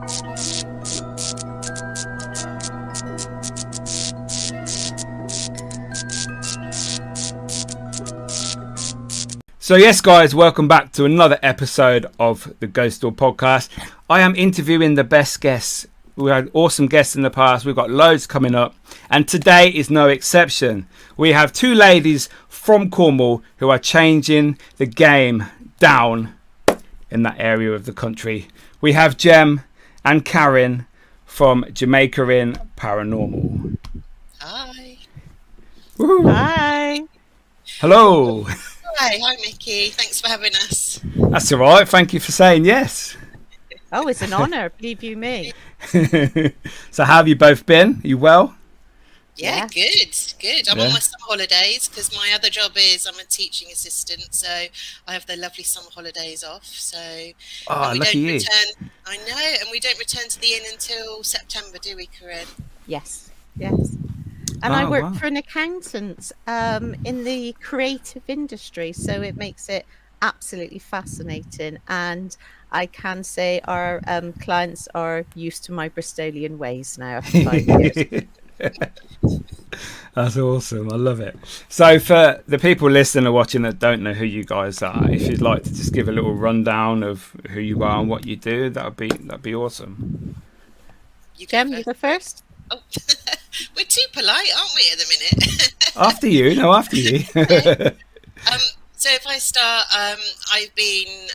So yes, guys, welcome back to another episode of the Ghostoul Podcast. I am interviewing the best guests. We had awesome guests in the past. We've got loads coming up. And today is no exception. We have two ladies from Cornwall who are changing the game down in that area of the country. We have Gem and Karin from Jamaica Inn Paranormal. Hi. Woo. Hi. Hello. Hi, Miki. Thanks for having us. That's all right. Thank you for saying yes. Oh, it's an honour, believe you me. So how have you both been? Are you well? Yeah, good. I'm on my summer holidays because my other job is I'm a teaching assistant, so I have the lovely summer holidays off. So Lucky you. I know, and we don't return to the inn until September, do we, Karin? Yes. And I work for an accountant in the creative industry, so it makes it absolutely fascinating. And I can say our clients are used to my Bristolian ways now after 5 years. That's awesome. I love it. So for the people listening or watching that don't know who you guys are, if you'd like to just give a little rundown of who you are and what you do, that'd be awesome. Gem, you go first. Oh, we're too polite, aren't we, at the minute? After you. So if I start, I've been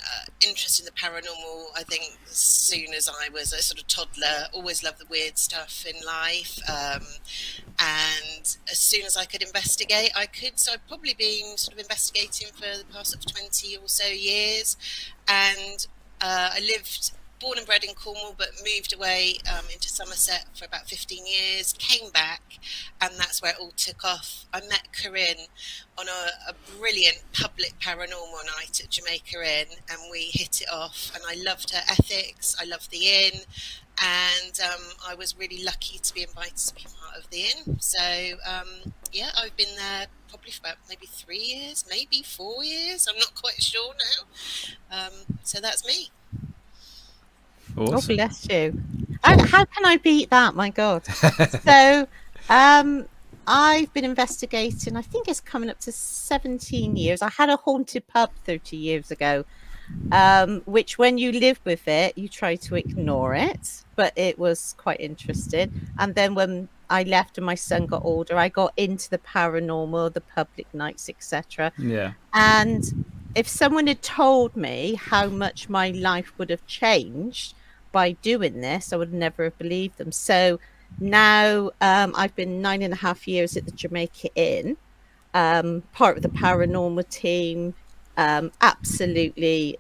interested in the paranormal, I think, as soon as I was a sort of toddler. Always loved the weird stuff in life. And as soon as I could investigate, I could. So I've probably been sort of investigating for the past sort of 20 or so years. And I born and bred in Cornwall, but moved away into Somerset for about 15 years, came back, and that's where it all took off. I met Karin on a brilliant public paranormal night at Jamaica Inn, and we hit it off, and I loved her ethics, I loved the inn, and I was really lucky to be invited to be part of the inn. So, I've been there probably for about maybe 3 years, maybe 4 years, I'm not quite sure now. So that's me. Awesome. Oh, bless you. How can I beat that? My God. So, I've been investigating, I think it's coming up to 17 years. I had a haunted pub 30 years ago, which when you live with it, you try to ignore it, but it was quite interesting. And then when I left and my son got older, I got into the paranormal, the public nights, etc. Yeah. And if someone had told me how much my life would have changed by doing this, I would never have believed them. So now I've been 9.5 years at the Jamaica Inn, part of the paranormal team. Absolutely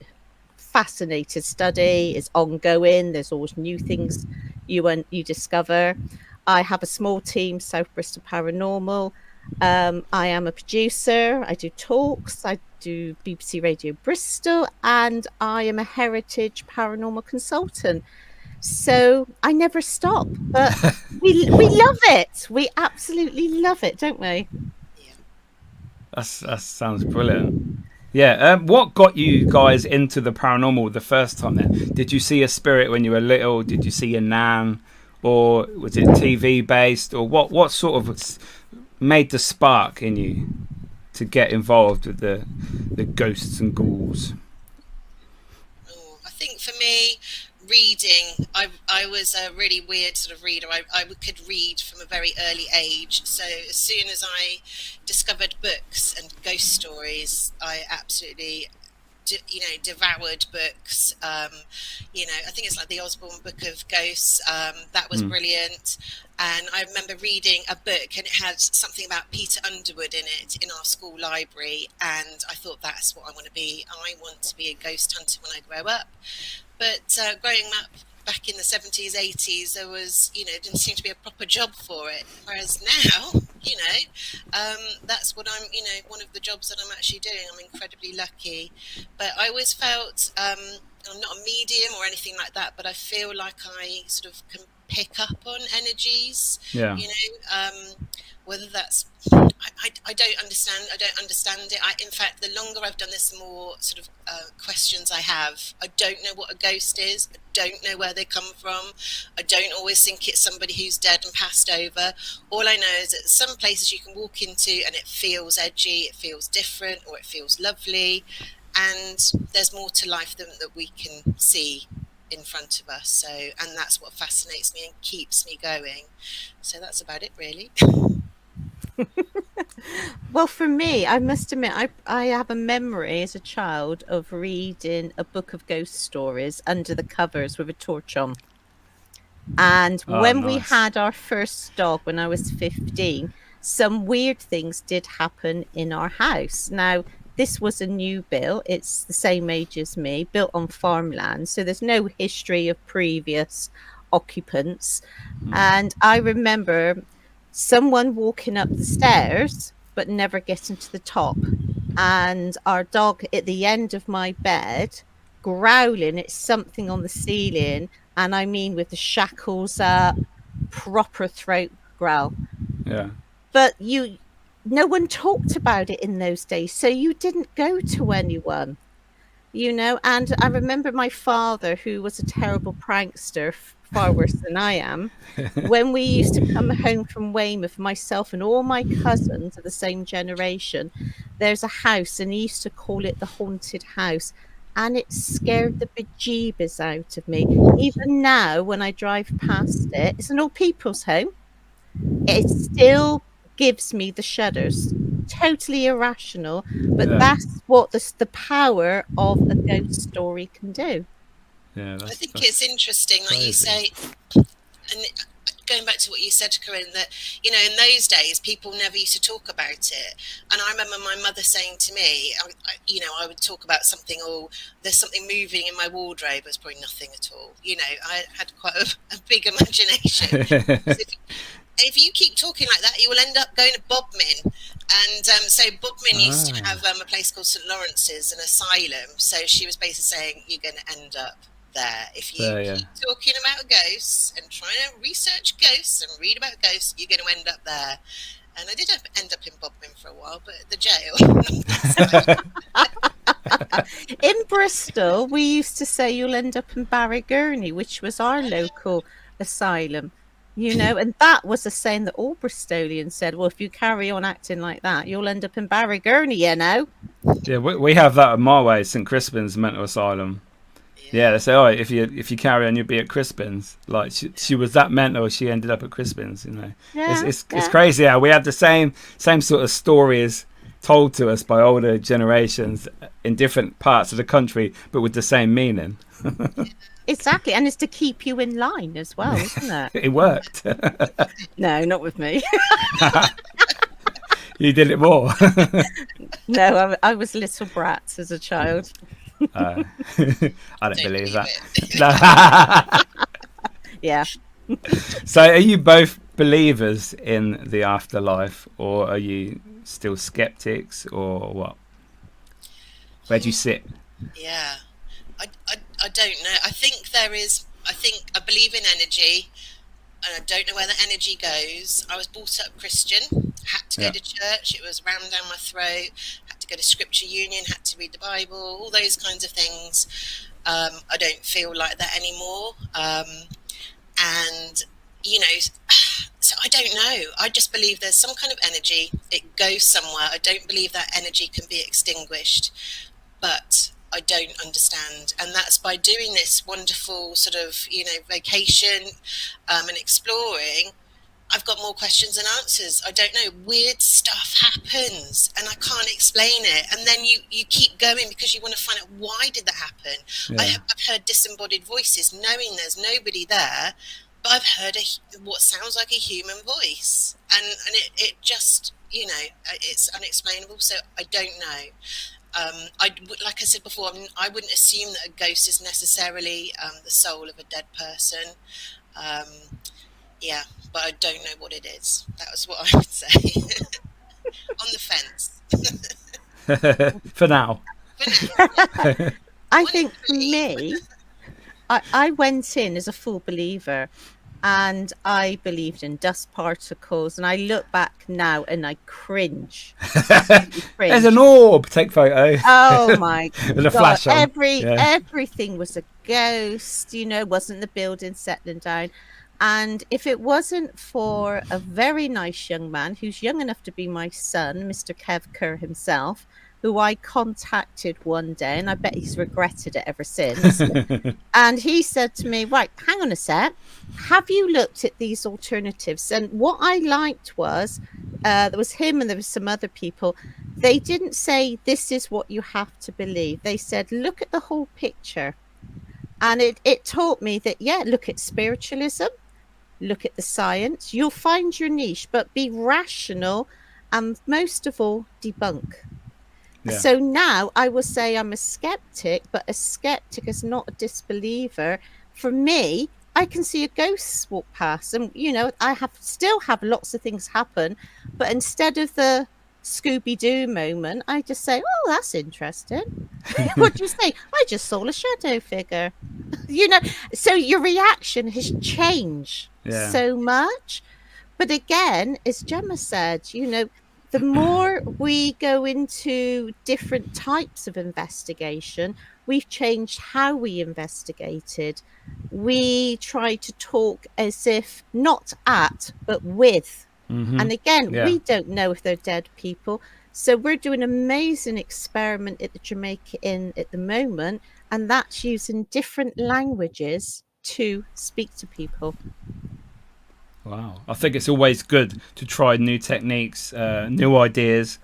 fascinated study. It's ongoing. There's always new things you discover. I have a small team, South Bristol Paranormal. I am a producer. I do talks. I do BBC Radio Bristol, and I am a heritage paranormal consultant. So I never stop, but we love it. We absolutely love it, don't we? That sounds brilliant. Yeah. What got you guys into the paranormal the first time then? Did you see a spirit when you were little? Did you see a nan? Or was it TV based? Or what sort of made the spark in you to get involved with the ghosts and ghouls? I think for me, reading. I was a really weird sort of reader. I could read from a very early age. So as soon as I discovered books and ghost stories, I absolutely devoured books. I think it's like the Osborne Book of Ghosts. That was brilliant. And I remember reading a book and it had something about Peter Underwood in it in our school library. And I thought, that's what I want to be. I want to be a ghost hunter when I grow up. But growing up back in the 70s, 80s, there was, didn't seem to be a proper job for it. Whereas now, that's what I'm, one of the jobs that I'm actually doing. I'm incredibly lucky. But I always felt, I'm not a medium or anything like that, but I feel like I sort of can pick up on energies. Yeah. You know, whether that's I don't understand. I don't understand it. In fact, the longer I've done this, the more sort of questions I have. I don't know what a ghost is. I don't know where they come from. I don't always think it's somebody who's dead and passed over. All I know is that some places you can walk into and it feels edgy, it feels different, or it feels lovely, and there's more to life than that we can see in front of us. So, and that's what fascinates me and keeps me going. So that's about it, really. Well, for me, I must admit, I have a memory as a child of reading a book of ghost stories under the covers with a torch on. And when we had our first dog, when I was 15, some weird things did happen in our house. Now, this was a new build. It's the same age as me, built on farmland. So there's no history of previous occupants. And I remember someone walking up the stairs but never getting to the top, and our dog at the end of my bed growling at something on the ceiling, and I mean with the shackles up, proper throat growl. Yeah. But no one talked about it in those days, so you didn't go to anyone, you know. And I remember my father, who was a terrible prankster, far worse than I am, when we used to come home from Weymouth, myself and all my cousins of the same generation, there's a house, and he used to call it the haunted house, and it scared the bejeebers out of me. Even now, when I drive past it, it's an old people's home, it still gives me the shudders. Totally irrational, but that's what the power of a ghost story can do. Yeah, I think it's interesting, like you say, and going back to what you said, Karin, that, you know, in those days, people never used to talk about it. And I remember my mother saying to me, I would talk about something, or there's something moving in my wardrobe. It was probably nothing at all. You know, I had quite a big imagination. If you keep talking like that, you will end up going to Bodmin. And so Bodmin used to have a place called St Lawrence's, an asylum. So she was basically saying, you're going to end up there. If you keep talking about ghosts and trying to research ghosts and read about ghosts, you're going to end up there. And I did end up in Bodmin for a while, but the jail. In Bristol, we used to say you'll end up in Barrygurney, which was our local asylum. You know, and that was a saying that all Bristolians said, well, if you carry on acting like that, you'll end up in Barrygurney, you know? Yeah, we have that at my way, St Crispin's mental asylum. Yeah, they say, oh, if you carry on, you'll be at Crispin's. Like, she was that mental, she ended up at Crispin's, you know. Yeah, it's crazy how we have the same sort of stories told to us by older generations in different parts of the country, but with the same meaning. Exactly, and it's to keep you in line as well, isn't it? It worked. No, not with me. You did it more. No, I was little brats as a child. I don't believe that. Yeah. So are you both believers in the afterlife, or are you still skeptics, or what? Where do you sit? Yeah. I don't know. I think I believe in energy, and I don't know where the energy goes. I was brought up Christian, had to go to church, it was rammed down my throat, had to go to scripture union, had to read the Bible, all those kinds of things. I don't feel like that anymore. And, you know, so I don't know. I just believe there's some kind of energy. It goes somewhere. I don't believe that energy can be extinguished, but I don't understand. And that's by doing this wonderful sort of, you know, vacation and exploring, I've got more questions than answers. I don't know. Weird stuff happens and I can't explain it. And then you keep going because you want to find out, why did that happen? Yeah. I've heard disembodied voices knowing there's nobody there, but I've heard what sounds like a human voice. And it just, you know, it's unexplainable. So I don't know. Like I said before, I wouldn't assume that a ghost is necessarily the soul of a dead person. Yeah, but I don't know what it is. That was what I would say. On the fence. For now. I think for me, I went in as a full believer, and I believed in dust particles. And I look back now and I cringe. Absolutely cringe. There's an orb. Take photo. Oh my There's a God. flash on. Everything was a ghost, wasn't the building settling down. And if it wasn't for a very nice young man who's young enough to be my son, Mr. Kev Kerr himself, who I contacted one day, and I bet he's regretted it ever since. And he said to me, right, hang on a sec. Have you looked at these alternatives? And what I liked was, there was him and there was some other people. They didn't say, this is what you have to believe. They said, look at the whole picture. And it taught me that, look at spiritualism, look at the science. You'll find your niche, but be rational and most of all, debunk. Yeah. So now I will say I'm a skeptic, but a skeptic is not a disbeliever. For me, I can see a ghost walk past, and I still have lots of things happen, but instead of the Scooby-Doo moment, I just say, oh, that's interesting. What do you say? I just saw a shadow figure. So your reaction has changed so much. But again, as Gemma said, the more we go into different types of investigation, we've changed how we investigated. We try to talk as if not at, but with. Mm-hmm. And again, we don't know if they're dead people. So we're doing an amazing experiment at the Jamaica Inn at the moment, and that's using different languages to speak to people. Wow. I think it's always good to try new techniques, new ideas,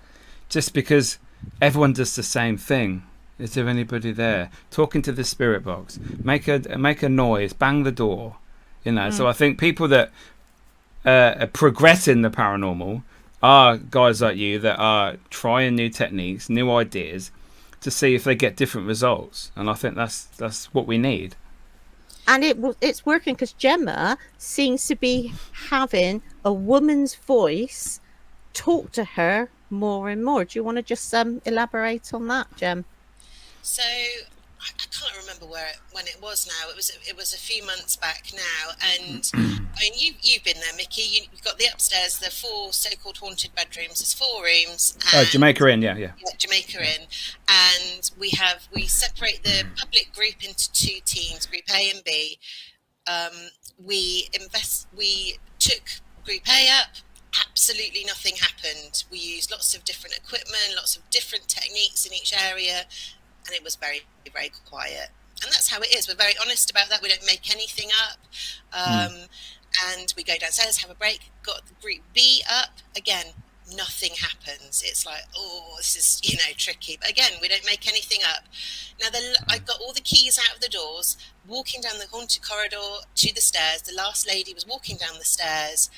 just because everyone does the same thing. Is there anybody there? Talking to the spirit box, make a noise, bang the door, So I think people that are progressing the paranormal are guys like you that are trying new techniques, new ideas to see if they get different results. And I think that's what we need. And it's working because Gemma seems to be having a woman's voice talk to her more and more. Do you want to just elaborate on that, Gem? So I can't remember when it was now. It was a few months back now, and I mean you've been there, Miki. You've got the upstairs, the 4 so-called haunted bedrooms. There's 4 rooms. And, Jamaica Inn, yeah, Jamaica Inn, and we separate the public group into 2 teams, Group A and B. We took Group A up. Absolutely nothing happened. We used lots of different equipment, lots of different techniques in each area. And it was very, very quiet. And that's how it is. We're very honest about that. We don't make anything up. And we go downstairs, have a break, got the Group B up. Again, nothing happens. It's like, oh, this is, tricky. But again, we don't make anything up. Now, I got all the keys out of the doors, walking down the haunted corridor to the stairs. The last lady was walking down the stairs,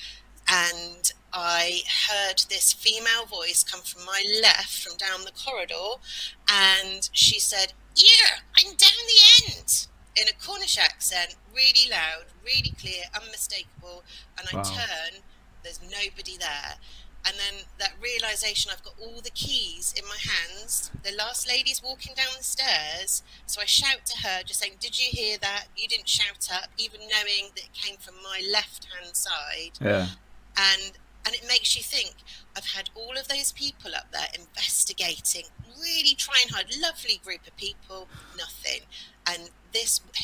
and I heard this female voice come from my left, from down the corridor, and she said, "Yeah, I'm down the end," in a Cornish accent, really loud, really clear, unmistakable. And I turn, there's nobody there. And then that realisation, I've got all the keys in my hands. The last lady's walking down the stairs, so I shout to her, just saying, "Did you hear that? You didn't shout up," even knowing that it came from my left-hand side. Yeah. And it makes you think, I've had all of those people up there investigating, really trying hard, lovely group of people, nothing. And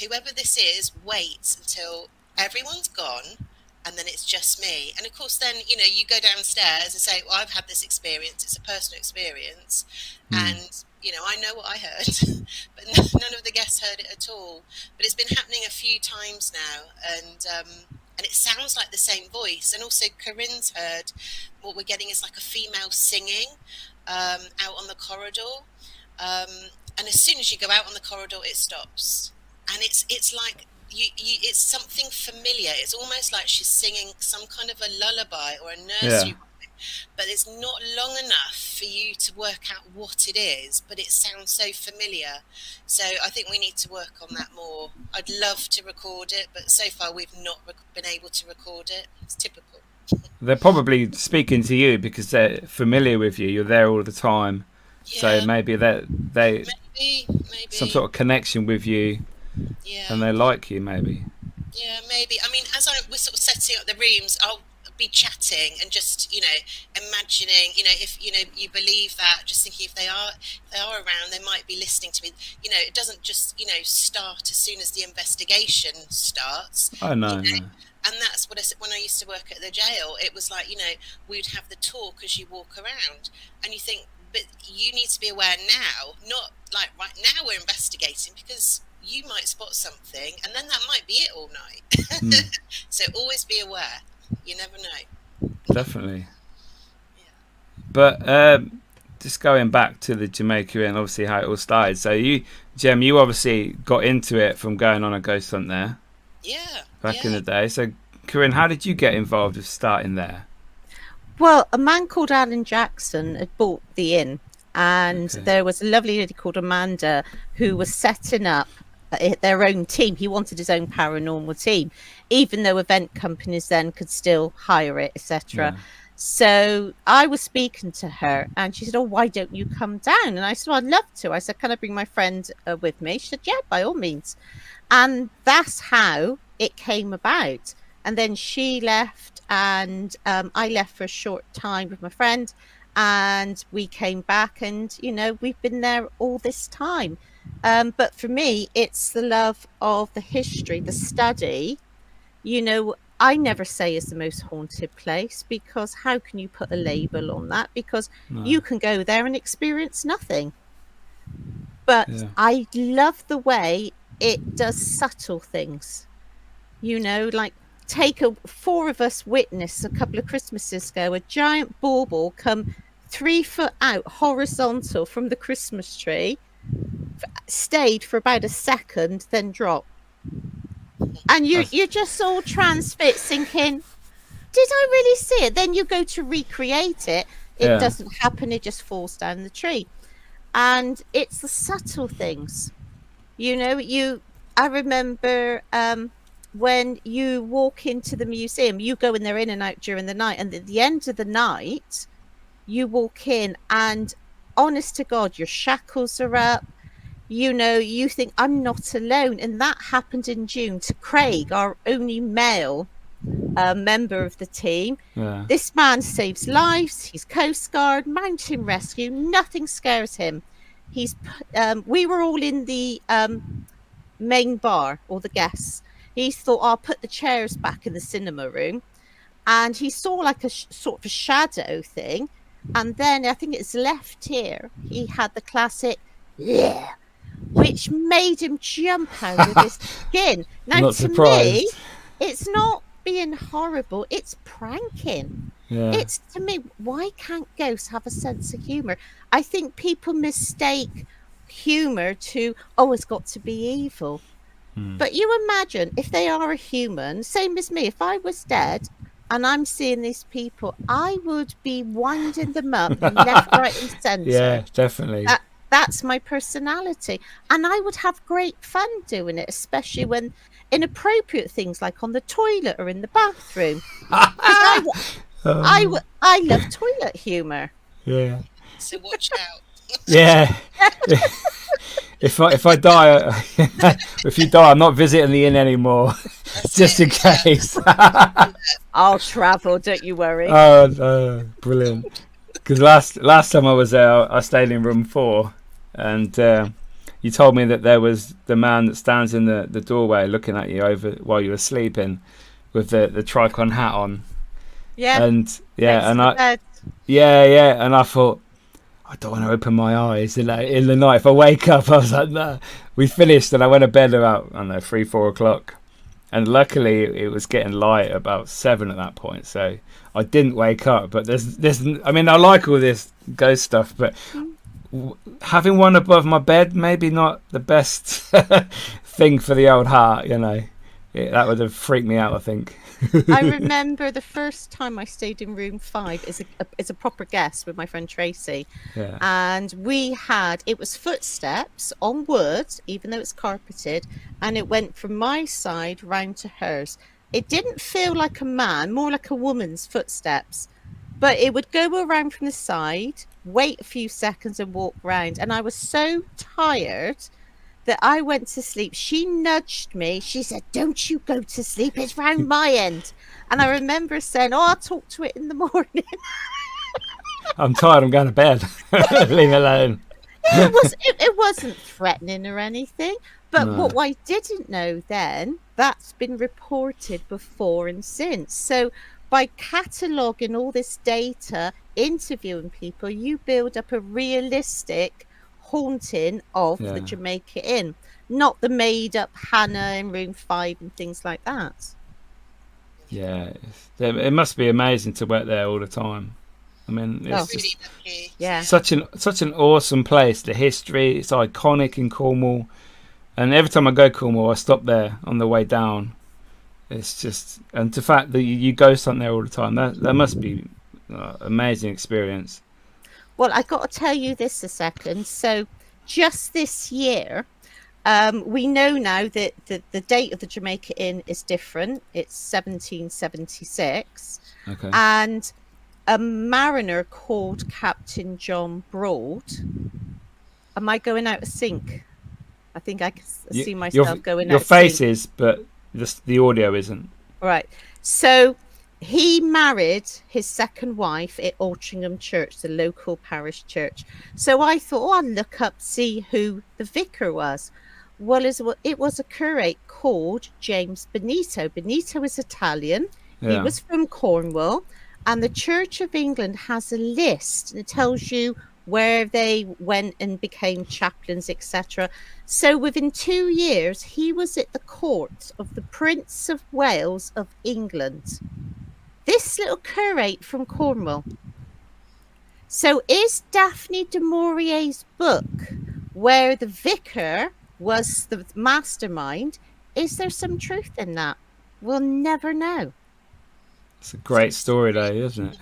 whoever this is, waits until everyone's gone, and then it's just me. And of course, then, you go downstairs and say, well, I've had this experience, it's a personal experience. And, I know what I heard, but none of the guests heard it at all. But it's been happening a few times now, and it sounds like the same voice. And also Karin's heard what we're getting is like a female singing out on the corridor. And as soon as you go out on the corridor, it stops. And it's like, it's something familiar. It's almost like she's singing some kind of a lullaby or a nursery rhyme, but it's not long enough for you to work out what it is, but it sounds so familiar. So I think we need to work on that more. I'd love to record it, but so far we've not been able to record it. It's typical. They're probably speaking to you because they're familiar with you. You're there all the time. So maybe they maybe some sort of connection with you, and they like you maybe. Yeah, maybe. I mean, as we're sort of setting up the rooms, I'll be chatting and just, imagining, if you believe that, just thinking if they are around, they might be listening to me. It doesn't just start as soon as the investigation starts. Oh no, no. And that's what I said when I used to work at the jail. It was like, we'd have the talk as you walk around, and you think, but you need to be aware now, not like right now we're investigating, because you might spot something and then that might be it all night. So always be aware. You never know. Definitely. Yeah. But just going back to the Jamaica Inn, obviously how it all started. So Gem, you obviously got into it from going on a ghost hunt there. Yeah. Back in the day. So Karin, how did you get involved with starting there? Well, a man called Alan Jackson had bought the inn, and there was a lovely lady called Amanda who was setting up their own team. He wanted his own paranormal team, even though event companies then could still hire it, etc. So I was speaking to her and she said, oh, why don't you come down? And I said, well, I'd love to. I said, can I bring my friend with me? She said, yeah, by all means. And that's how it came about. And then she left, and I left for a short time with my friend, and we came back, and we've been there all this time. But for me, it's the love of the history, the study. I never say it's the most haunted place, because how can you put a label on that? Because you can go there and experience nothing. But I love the way it does subtle things. Like take 4 of us witnessed a couple of Christmases ago, a giant bauble come 3 foot out horizontal from the Christmas tree, stayed for about a second, then drop. And you're just all transfixed, thinking, did I really see it? Then you go to recreate it. It doesn't happen. It just falls down the tree. And it's the subtle things. I remember when you walk into the museum, you go in there in and out during the night. And at the end of the night, you walk in and honest to God, your shackles are up. You think, I'm not alone. And that happened in June to Craig, our only male member of the team. This man saves lives. He's Coast Guard, mountain rescue. Nothing scares him. We were all in the main bar, or the guests. He thought, I'll put the chairs back in the cinema room. And he saw like a sort of a shadow thing. And then I think it's left here. He had the classic, which made him jump out of his skin. Now, to me, it's not being horrible. It's pranking. It's, to me, why can't ghosts have a sense of humour? I think people mistake humour to, it's got to be evil. But you imagine if they are a human, same as me, if I was dead and I'm seeing these people, I would be winding them up left, right and centre. Yeah, definitely. That's my personality. And I would have great fun doing it, especially when inappropriate things like on the toilet or in the bathroom. I love toilet humour. Yeah. So watch out. Yeah. If I die, if you die, I'm not visiting the inn anymore. Just in case. I'll travel, don't you worry. Oh, brilliant. Because last time I was there, I stayed in room 4, and you told me that there was the man that stands in the doorway looking at you over while you were sleeping, with the tricon hat on. Yeah. And and I thought, I don't want to open my eyes in the night. If I wake up, I was like, no. We finished and I went to bed about, 3-4 o'clock. And luckily it was getting light about 7 at that point. So I didn't wake up. But there's I like all this ghost stuff, but having one above my bed, maybe not the best thing for the old heart, that would have freaked me out, I think. I remember the first time I stayed in room 5 as a proper guest with my friend Tracy. And it was footsteps on wood, even though it's carpeted, and it went from my side round to hers. It didn't feel like a man, more like a woman's footsteps, but it would go around from the side, wait a few seconds and walk round. And I was so tired that I went to sleep. She nudged me. She said, "Don't you go to sleep. It's round my end." And I remember saying, "Oh, I'll talk to it in the morning." I'm tired. I'm going to bed. Leave me alone. It wasn't threatening or anything. But No. what I didn't know then, that's been reported before and since. So by cataloguing all this data, interviewing people, you build up a realistic haunting of the Jamaica Inn, not the made up Hannah in room 5 and things like that. Yeah, it must be amazing to work there all the time. I mean, it's Really lucky. such an awesome place. The history, it's iconic in Cornwall. And every time I go to Cornwall, I stop there on the way down. It's just, and the fact that you ghost hunt there all the time, that must be an amazing experience. Well, I got to tell you this a second. So just this year, we know now that the date of the Jamaica Inn is different. It's 1776. Okay. And a mariner called Captain John Broad. Am I going out of sync? I think I can see myself going out of sync. Your face is, but the audio isn't. Right. So he married his second wife at Altrincham Church, the local parish church. So I thought, I'll look up, see who the vicar was. Well, it was a curate called James Benito. Benito is Italian. Yeah. He was from Cornwall. And the Church of England has a list, and it tells you where they went and became chaplains, etc. So within 2 years, he was at the court of the Prince of Wales of England. This little curate from Cornwall. So is Daphne du Maurier's book, where the vicar was the mastermind, is there some truth in that? We'll never know. It's a great story, though, isn't it?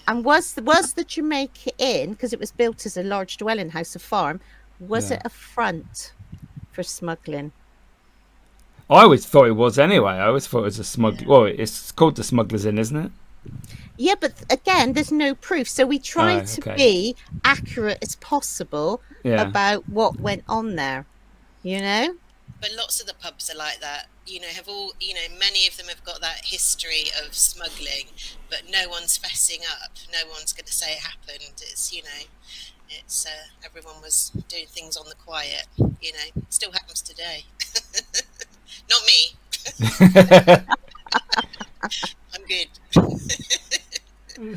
And was the Jamaica Inn, because it was built as a large dwelling house, a farm, was it a front for smuggling? I always thought it was anyway. I always thought it was a smuggler. Well, it's called the Smugglers Inn, isn't it? Yeah, but again, there's no proof. So we tried to be accurate as possible about what went on there, you know? But lots of the pubs are like that. Many of them have got that history of smuggling, but no one's fessing up. No one's going to say it happened. It's everyone was doing things on the quiet. It still happens today. Not me. I'm good.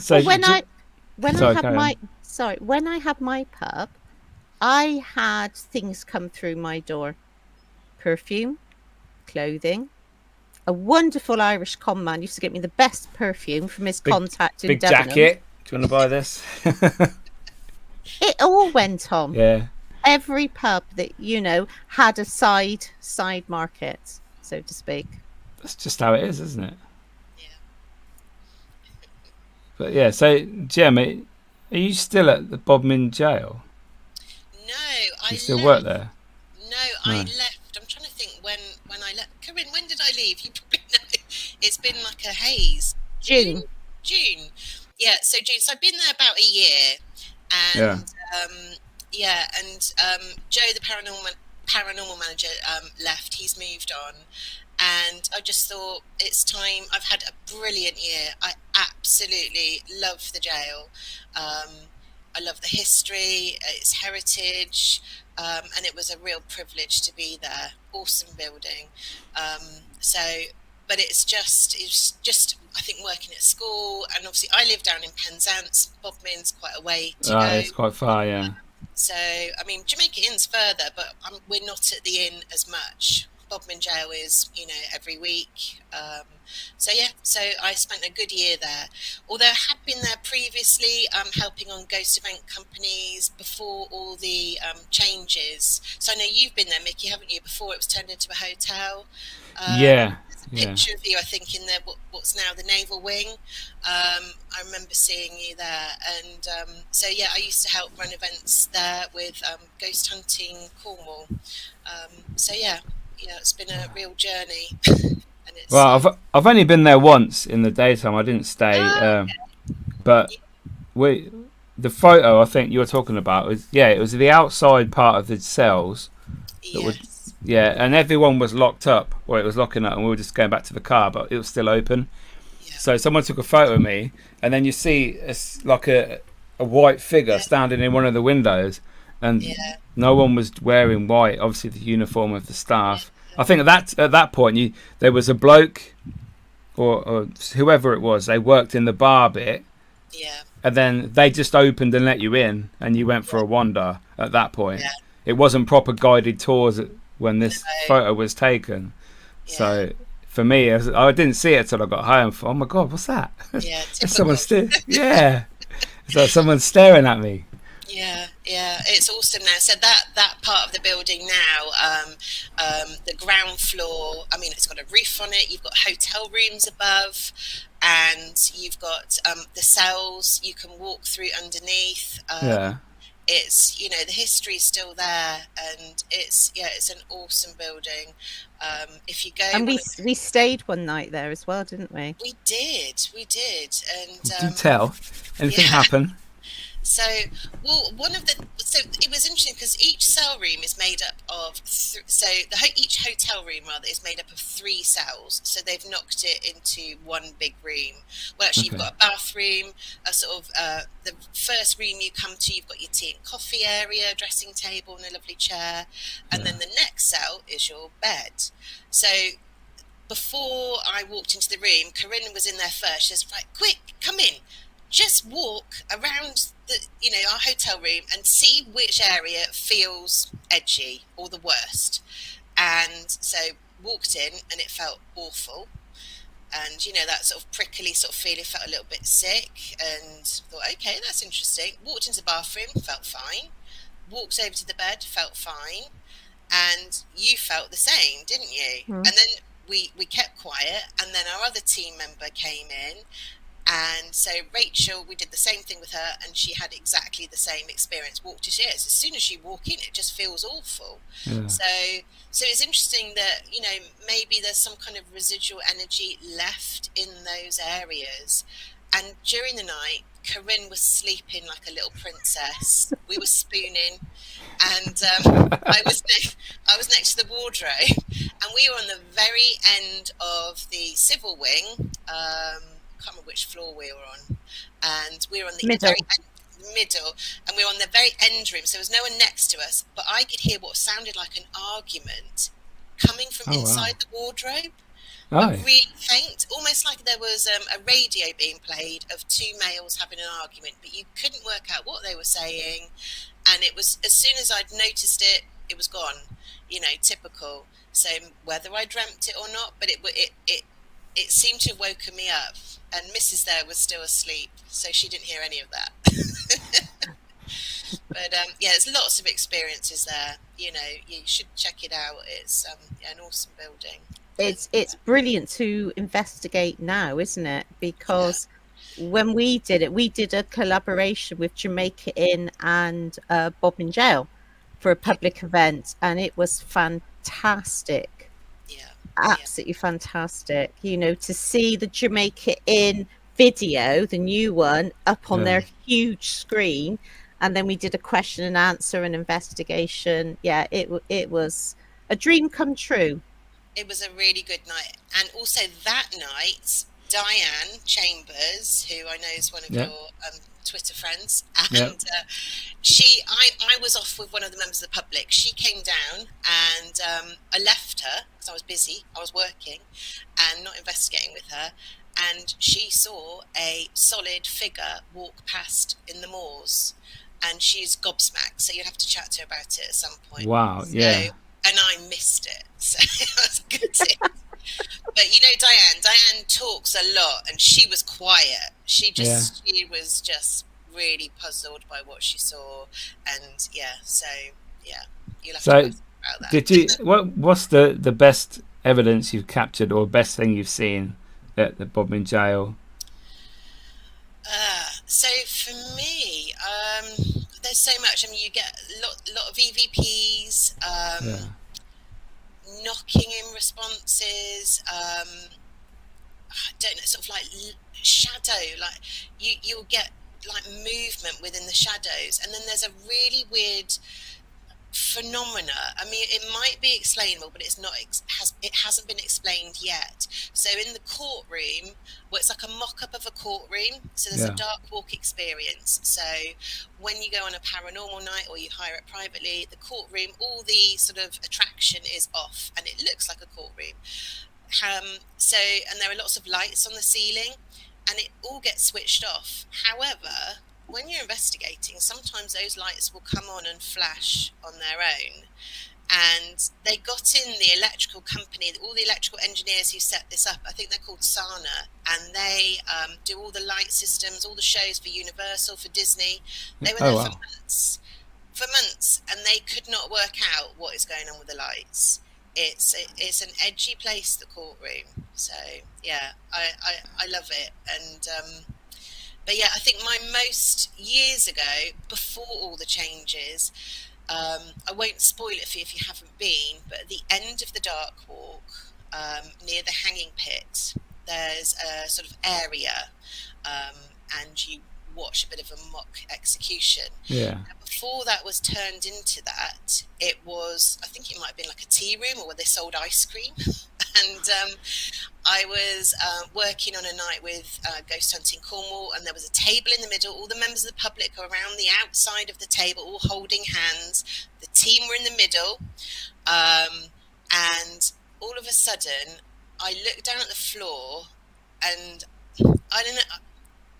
So when I had my pub, I had things come through my door. Perfume, clothing. A wonderful Irish con man used to get me the best perfume from his contact in Big Debenham. jacket. Do you want to buy this? It all went on. Yeah. Every pub that, had a side market, so to speak. That's just how it is, isn't it? Yeah. But yeah, so Gem, are you still at the Bodmin jail? No, you still work there? No, I left. I'm trying to think when I left. Karin, when did I leave? You probably know. It's been like a haze. June. Yeah, so June. So I've been there about a year. And Joe, the paranormal manager, left. He's moved on. And I just thought it's time. I've had a brilliant year. I absolutely love the jail. I love the history, its heritage, and it was a real privilege to be there. Awesome building. But it's just I think working at school, and obviously I live down in Penzance. Bodmin's quite a way to go. It's quite far, yeah. So I mean, Jamaica Inn's further, but we're not at the inn as much. Bodmin jail is, every week. So I spent a good year there. Although I had been there previously, helping on ghost event companies before all the changes. So I know you've been there, Miki, haven't you? Before it was turned into a hotel. There's a picture of you, I think, in what's now the Naval Wing. I remember seeing you there, and I used to help run events there with Ghost Hunting Cornwall. It's been a real journey. And it's, I've only been there once in the daytime. I didn't stay, but the photo I think you were talking about was it was the outside part of the cells, that would, Yes. yeah, and everyone was locked up, or it was locking up, and we were just going back to the car, but it was still open. Yeah. So someone took a photo of me, and then you see like a white figure standing in one of the windows, and no one was wearing white. Obviously, the uniform of the staff. I think at that point, there was a bloke, or whoever it was. They worked in the bar bit, Yeah. and then they just opened and let you in, and you went for a wander. At that point, Yeah. it wasn't proper guided tours when this photo was taken. Yeah. So for me, I didn't see it till I got home. Oh my god, what's that? Yeah. Someone yeah. So someone's staring at me. Yeah, it's awesome now. So that part of the building now, the ground floor, I mean, it's got a roof on it. You've got hotel rooms above, and you've got the cells you can walk through underneath. It's, the history is still there, and it's an awesome building. If you go, and we stayed one night there as well, didn't we? We did, and do tell. Anything happen? So, it was interesting because each cell room is made up of, each hotel room rather is made up of 3 cells. So they've knocked it into one big room. Well, actually, you've got a bathroom, a sort of, the first room you come to, you've got your tea and coffee area, dressing table and a lovely chair. And then the next cell is your bed. So before I walked into the room, Karin was in there first. She says, right, quick, come in. Just walk around our hotel room and see which area feels edgy or the worst. And so walked in, and it felt awful. And that sort of prickly sort of feeling, felt a little bit sick, and thought, okay, that's interesting. Walked into the bathroom, felt fine. Walked over to the bed, felt fine. And you felt the same, didn't you? And then we kept quiet, and then our other team member came in. And so Rachel, we did the same thing with her, and she had exactly the same experience. Walked to tears. As soon as you walk in, it just feels awful. Yeah. So it's interesting that maybe there's some kind of residual energy left in those areas. And during the night, Karin was sleeping like a little princess. We were spooning, and I was next to the wardrobe, and we were on the very end of the civil wing. I can't remember which floor we were on, and we were on the very middle, and we were on the very end room, so there was no one next to us, but I could hear what sounded like an argument coming from inside the wardrobe. Really faint, almost like there was a radio being played of 2 males having an argument, but you couldn't work out what they were saying. And it was, as soon as I'd noticed it, it was gone. Typical. So whether I dreamt it or not, but it seemed to have woken me up. And Mrs. there was still asleep, so she didn't hear any of that. But there's lots of experiences there. You should check it out. It's an awesome building. It's brilliant to investigate now, isn't it? Because when we did it, we did a collaboration with Jamaica Inn and Bodmin Jail for a public event, and it was fantastic. Absolutely fantastic. To see the Jamaica Inn video, the new one, up on their huge screen, and then we did a question and answer and investigation. It was a dream come true. It was a really good night. And also that night, Diane Chambers, who I know is one of your Twitter friends, and I was off with one of the members of the public. She came down, and I left her because I was busy. I was working and not investigating with her, and she saw a solid figure walk past in the moors, and she's gobsmacked, so you'll have to chat to her about it at some point. Wow. And I missed it, so it was a good tip. But Diane talks a lot, and she was quiet. She was just really puzzled by what she saw, and you'll have to ask about that. Did you? What's the best evidence you've captured, or best thing you've seen at the Bodmin Jail? So for me, there's so much. I mean, you get a lot of EVPs. Knocking in responses, I don't know, sort of like shadow, like you'll get like movement within the shadows, and then there's a really weird phenomena. I mean, it might be explainable, but it's not. It hasn't been explained yet. So in the courtroom, well, it's like a mock-up of a courtroom. So there's a dark walk experience. So when you go on a paranormal night or you hire it privately, the courtroom, all the sort of attraction is off, and it looks like a courtroom. And there are lots of lights on the ceiling, and it all gets switched off. However, when you're investigating, sometimes those lights will come on and flash on their own. And they got in the electrical company, all the electrical engineers who set this up, I think they're called Sana, and they do all the light systems, all the shows for Universal, for Disney. They were there for months, and they could not work out what is going on with the lights. It's an edgy place, the courtroom. So yeah, I love it. And but yeah, I think my most years ago, before all the changes, I won't spoil it for you if you haven't been, but at the end of the dark walk, near the hanging pit, there's a sort of area, and you watch a bit of a mock execution. Yeah. And before that was turned into that, it was, I think it might have been like a tea room or where they sold ice cream. And I was working on a night with Ghost Hunting Cornwall, and there was a table in the middle. All the members of the public are around the outside of the table, all holding hands. The team were in the middle. And all of a sudden, I looked down at the floor, and I don't know,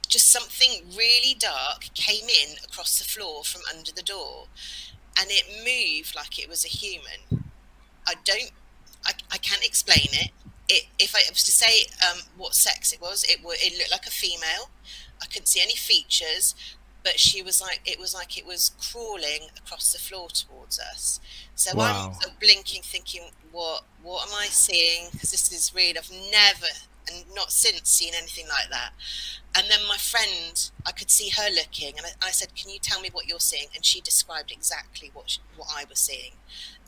just something really dark came in across the floor from under the door, and it moved like it was a human. I can't explain it. If I was to say what sex it was, it looked like a female. I couldn't see any features, but it was like it was crawling across the floor towards us. So Wow. I'm sort of blinking, thinking, what am I seeing? Because this is real. I've never, and not since, seen anything like that. And then my friend, I could see her looking, and I said, "Can you tell me what you're seeing?" And she described exactly what I was seeing.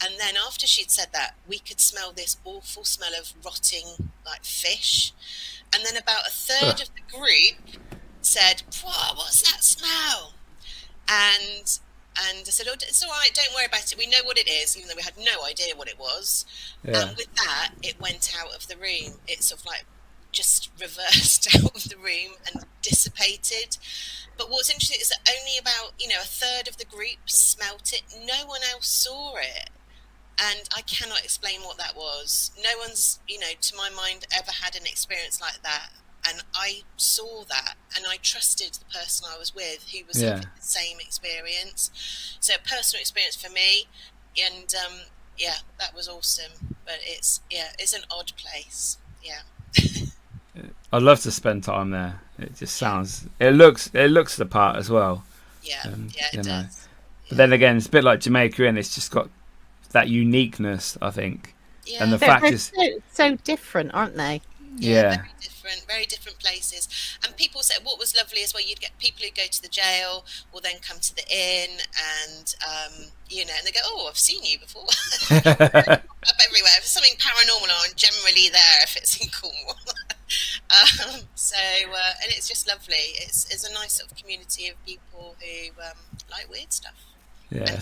And then after she'd said that, we could smell this awful smell of rotting, like, fish. And then about a third of the group said, "Whoa, what's that smell?" And I said, "Oh, it's all right, don't worry about it. We know what it is," even though we had no idea what it was. Yeah. And with that, it went out of the room. It sort of like just reversed out of the room and dissipated. But what's interesting is that only about, a third of the group smelt it. No one else saw it. And I cannot explain what that was. No one's, to my mind, ever had an experience like that. And I saw that, and I trusted the person I was with who was having the same experience. So personal experience for me, and that was awesome. But it's an odd place. Yeah. I'd love to spend time there. It just sounds. It looks the part as well. Yeah, it does. But then again, it's a bit like Jamaica Inn. It's just got that uniqueness, I think. Yeah. And the fact is so different, aren't they? Yeah, very different places. And people said what was lovely is where you'd get people who go to the jail will then come to the inn, and and they go, "Oh, I've seen you before." Up everywhere. If there's something paranormal on, generally there if it's in Cornwall. And it's just lovely. It's a nice sort of community of people who like weird stuff. Yeah.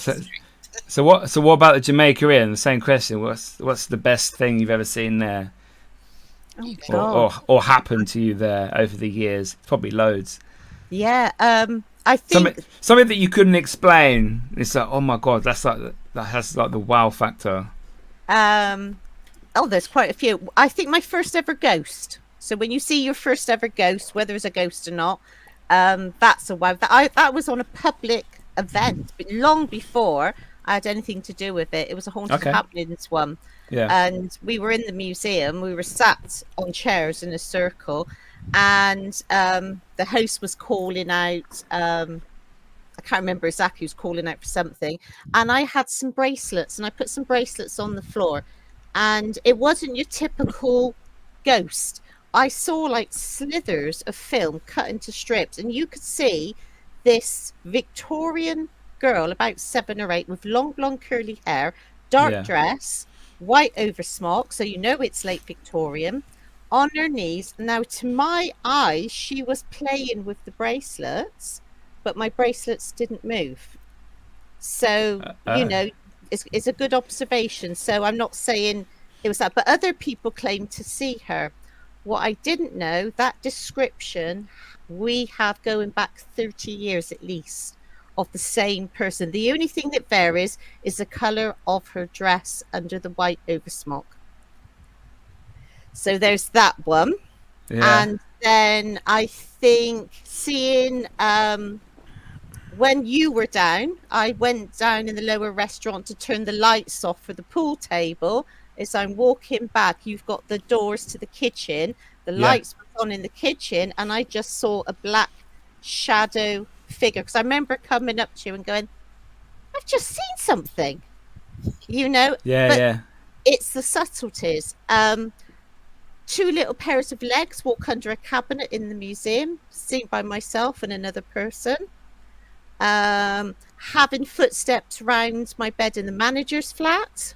So what about the Jamaica Inn? The same question. What's the best thing you've ever seen there? Oh, God. Or happened to you there over the years? Probably loads. Yeah, I think something that you couldn't explain. It's like, oh my God, that has like the wow factor. There's quite a few. I think my first ever ghost. So when you see your first ever ghost, whether it's a ghost or not, that's a wow. That was on a public event, but long before I had anything to do with it. It was a haunted happenings one. Yeah. And we were in the museum. We were sat on chairs in a circle, and the host was calling out. I can't remember exactly who's calling out for something. And I had some bracelets, and I put some bracelets on the floor, and it wasn't your typical ghost. I saw like slithers of film cut into strips, and you could see this Victorian girl, about 7 or 8, with long blonde curly hair, dark dress, white over smock, so it's late Victorian, on her knees. Now, to my eyes, she was playing with the bracelets, but my bracelets didn't move. So, it's a good observation. So I'm not saying it was that, but other people claim to see her. What I didn't know, that description we have going back 30 years at least of the same person. The only thing that varies is the colour of her dress under the white oversmock. So there's that one. Yeah. And then I think seeing when you were down, I went down in the lower restaurant to turn the lights off for the pool table. As I'm walking back, you've got the doors to the kitchen. The lights were on in the kitchen, and I just saw a black shadow figure. Because I remember coming up to you and going, I've just seen something, you know? Yeah. It's the subtleties. Two little pairs of legs walk under a cabinet in the museum, seen by myself and another person. Having footsteps round my bed in the manager's flat.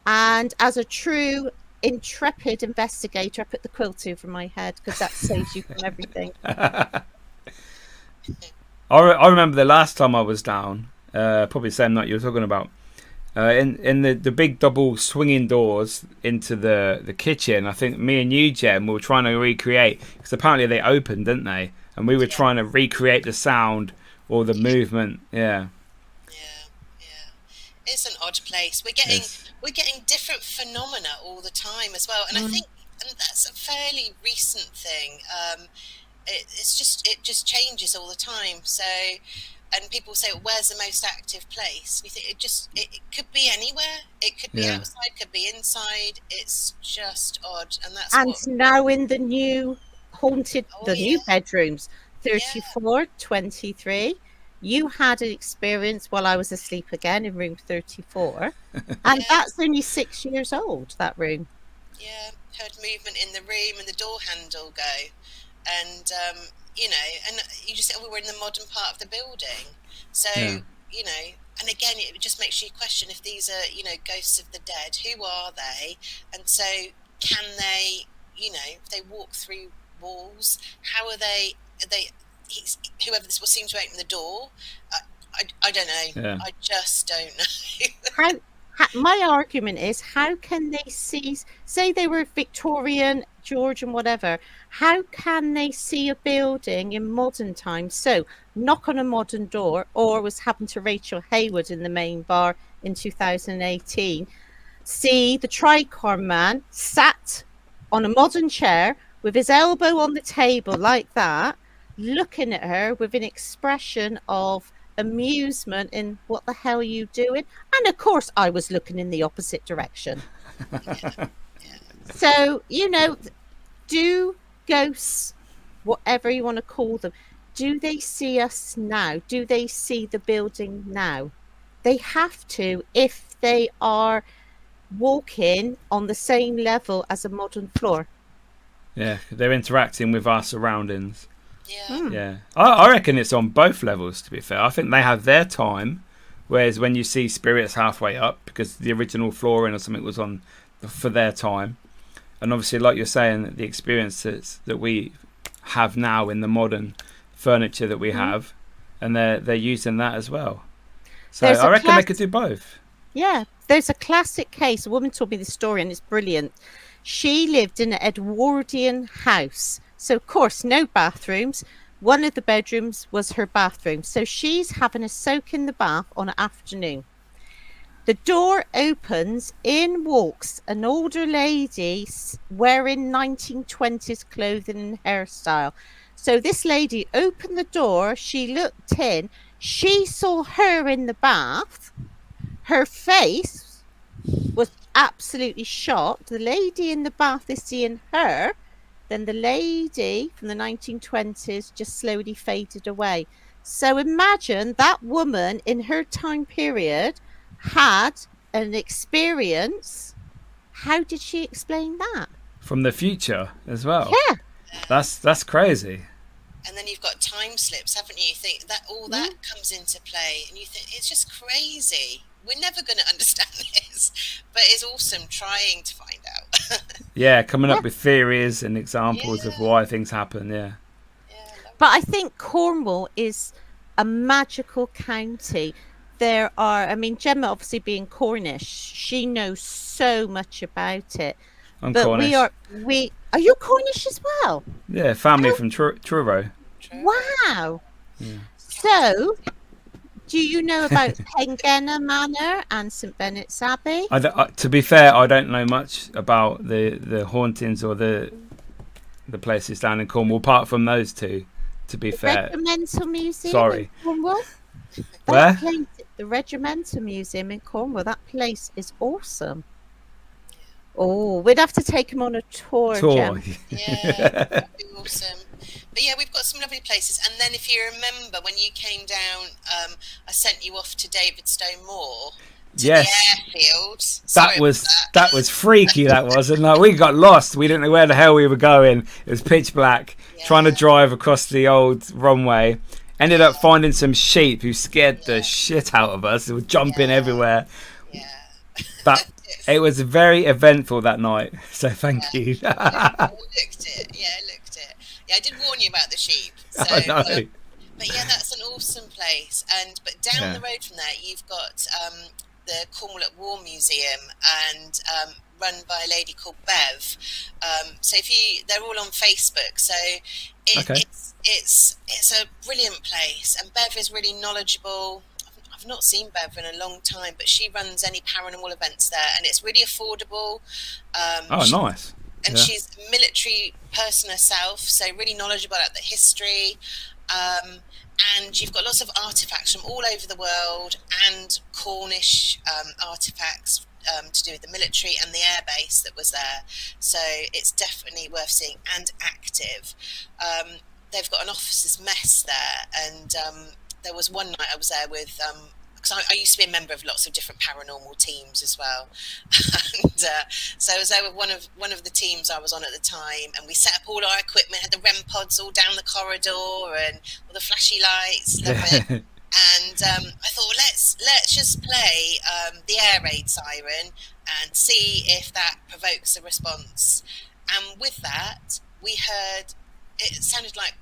And as a true intrepid investigator, I put the quilt over my head because that saves you from everything. I remember the last time I was down, probably the same night you were talking about, in the big double swinging doors into the kitchen. I think me and you, Gem, were trying to recreate, because apparently they opened, didn't they? And we were trying to recreate the sound or the movement. Yeah. It's an odd place. We're getting different phenomena all the time as well, and I think that's a fairly recent thing. It just changes all the time. So, and people say, well, "Where's the most active place?" We think it could be anywhere. It could be outside, could be inside. It's just odd, and now in the new haunted, new bedrooms, 34, 23. You had an experience while I was asleep again in room 34. And that's only 6 years old, that room. Yeah, heard movement in the room and the door handle go. And, and you just say, we're in the modern part of the building. So, and again, it just makes you question if these are, ghosts of the dead. Who are they? And so can they, if they walk through walls, how are they whoever this will seem to open the door. I don't know. Yeah. I just don't know. My argument is, how can they see, say they were Victorian, Georgian, whatever, how can they see a building in modern times? So knock on a modern door, or was happened to Rachel Hayward in the main bar in 2018, see the tricorn man sat on a modern chair with his elbow on the table like that, looking at her with an expression of amusement in what the hell are you doing? And of course I was looking in the opposite direction. So, do ghosts, whatever you want to call them, do they see us now? Do they see the building now? They have to if they are walking on the same level as a modern floor. Yeah, they're interacting with our surroundings. Yeah. I reckon it's on both levels, to be fair. I think they have their time, whereas when you see spirits halfway up, because the original flooring or something was on for their time. And obviously, like you're saying, the experiences that we have now in the modern furniture that we have, and they're using that as well. So I reckon they could do both. Yeah, there's a classic case. A woman told me this story, and it's brilliant. She lived in an Edwardian house. So, of course, no bathrooms. One of the bedrooms was her bathroom. So she's having a soak in the bath on an afternoon. The door opens, in walks an older lady wearing 1920s clothing and hairstyle. So this lady opened the door, she looked in, she saw her in the bath. Her face was absolutely shocked. The lady in the bath is seeing her. Then the lady from the 1920s just slowly faded away. So imagine that woman in her time period had an experience. How did she explain that? From the future as well. Yeah. That's crazy. And then you've got time slips, haven't you? You think that all that comes into play, and you think it's just crazy. We're never going to understand this, but it's awesome trying to find out. Yeah, coming up with theories and examples of why things happen. Yeah. But I think Cornwall is a magical county. there are, I mean, Gemma obviously being Cornish, she knows so much about it. I'm But Cornish. are you Cornish as well? Yeah, family from Truro. Wow. Yeah. So, do you know about Pengenna Manor and St Benet's Abbey? To be fair, I don't know much about the hauntings or the places down in Cornwall, apart from those two. To be fair, Regimental Museum. Sorry. In Cornwall. Where? Place, the Regimental Museum in Cornwall. That place is awesome. Oh, we'd have to take him on a tour. Gem. Yeah, that'd be awesome. But yeah, we've got some lovely places. And then if you remember, when you came down, I sent you off to Davidstone Moor. Yes. The airfield. That was freaky. That was, and we got lost. We didn't know where the hell we were going. It was pitch black. Yeah. Trying to drive across the old runway. Ended up finding some sheep who scared the shit out of us. They were jumping everywhere. Yeah. It was very eventful that night. So thank you. I looked it. Yeah, I did warn you about the sheep. So, I know. but yeah, that's an awesome place. But down the road from there, you've got the Cornwall at War Museum, and run by a lady called Bev. So they're all on Facebook. So it's a brilliant place, and Bev is really knowledgeable. I've not seen Bev in a long time, but she runs any paranormal events there, and it's really affordable. Nice. And she's a military person herself, so really knowledgeable about the history. And you've got lots of artifacts from all over the world, and Cornish artifacts to do with the military and the air base that was there. So it's definitely worth seeing, and active. They've got an officers' mess there, and there was one night I was there with, because I used to be a member of lots of different paranormal teams as well, and so I was there with one of the teams I was on at the time, and we set up all our equipment, had the REM pods all down the corridor and all the flashy lights, love it. And I thought, let's just play the air raid siren and see if that provokes a response. And with that, we heard, it sounded like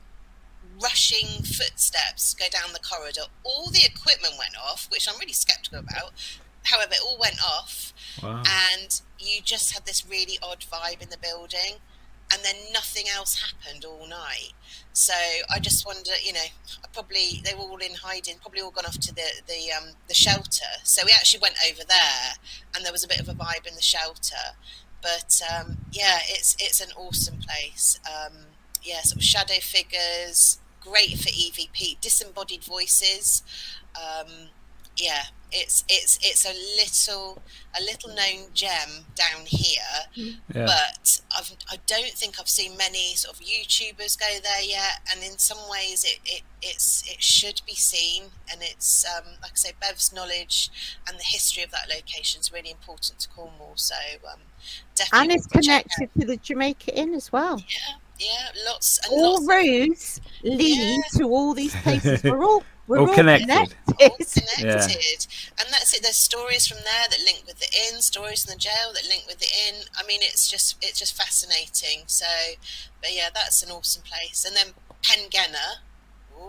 rushing footsteps go down the corridor. All the equipment went off, which I'm really skeptical about. However, it all went off. Wow. And you just had this really odd vibe in the building, and then nothing else happened all night. So I just wonder, they were all in hiding, probably all gone off to the shelter. So we actually went over there, and there was a bit of a vibe in the shelter. But it's an awesome place. Sort of shadow figures, great for EVP, disembodied voices. It's a little known gem down here, but I don't think I've seen many sort of YouTubers go there yet. And in some ways, it should be seen. And it's like I say, Bev's knowledge and the history of that location is really important to Cornwall. So definitely, and it's connected to the Jamaica Inn as well. Yeah, lots. And all lots roads lead to all these places. We're all connected. All connected. And that's it. There's stories from there that link with the inn, stories in the jail that link with the inn. I mean, it's just fascinating. So, but yeah, that's an awesome place. And then Pengenna,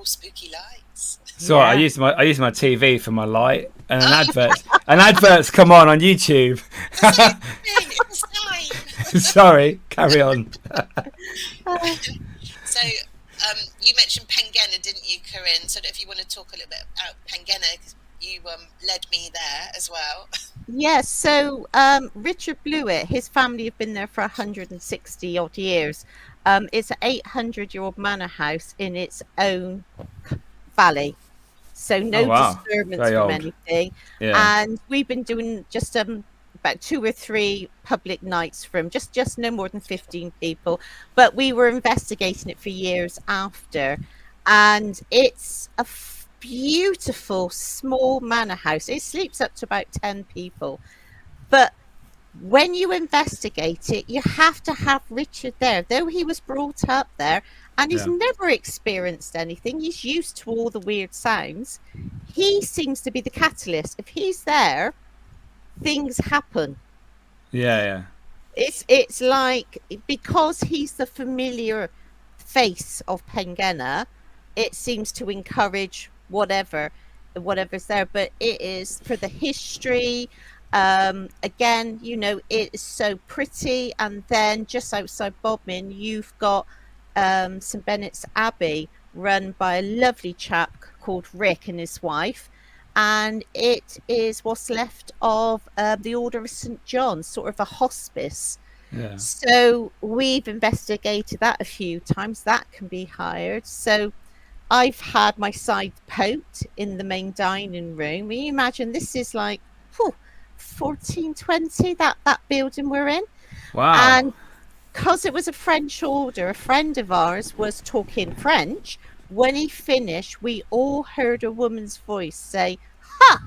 spooky lights. So I use my TV for my light, and an advert's come on YouTube. It's time. Sorry, carry on. So you mentioned Pengenna, didn't you, Karin? So if you want to talk a little bit about Pengenna, because you led me there as well. Yes, so Richard Blewett, his family have been there for 160 odd years. It's an 800-year-old manor house in its own valley, so no disturbance from anything. And we've been doing just about 2 or 3 public nights from just no more than 15 people, but we were investigating it for years after. And it's a beautiful small manor house. It sleeps up to about 10 people, but when you investigate it, you have to have Richard there, though he was brought up there and he's never experienced anything. He's used to all the weird sounds. He seems to be the catalyst. If he's there, things happen. It's like, because he's the familiar face of Pengenna, it seems to encourage whatever. whatever's there, but it is for the history. Again, you know, it is so pretty. And then just outside Bodmin, you've got St Benet's Abbey, run by a lovely chap called Rick and his wife. And it is what's left of the Order of St John, sort of a hospice. Yeah. So we've investigated that a few times. That can be hired. So I've had my side poked in the main dining room. You imagine this is like 1420, that building we're in. Wow. And because it was a French order, a friend of ours was talking French. When he finished, we all heard a woman's voice say, "Ha!"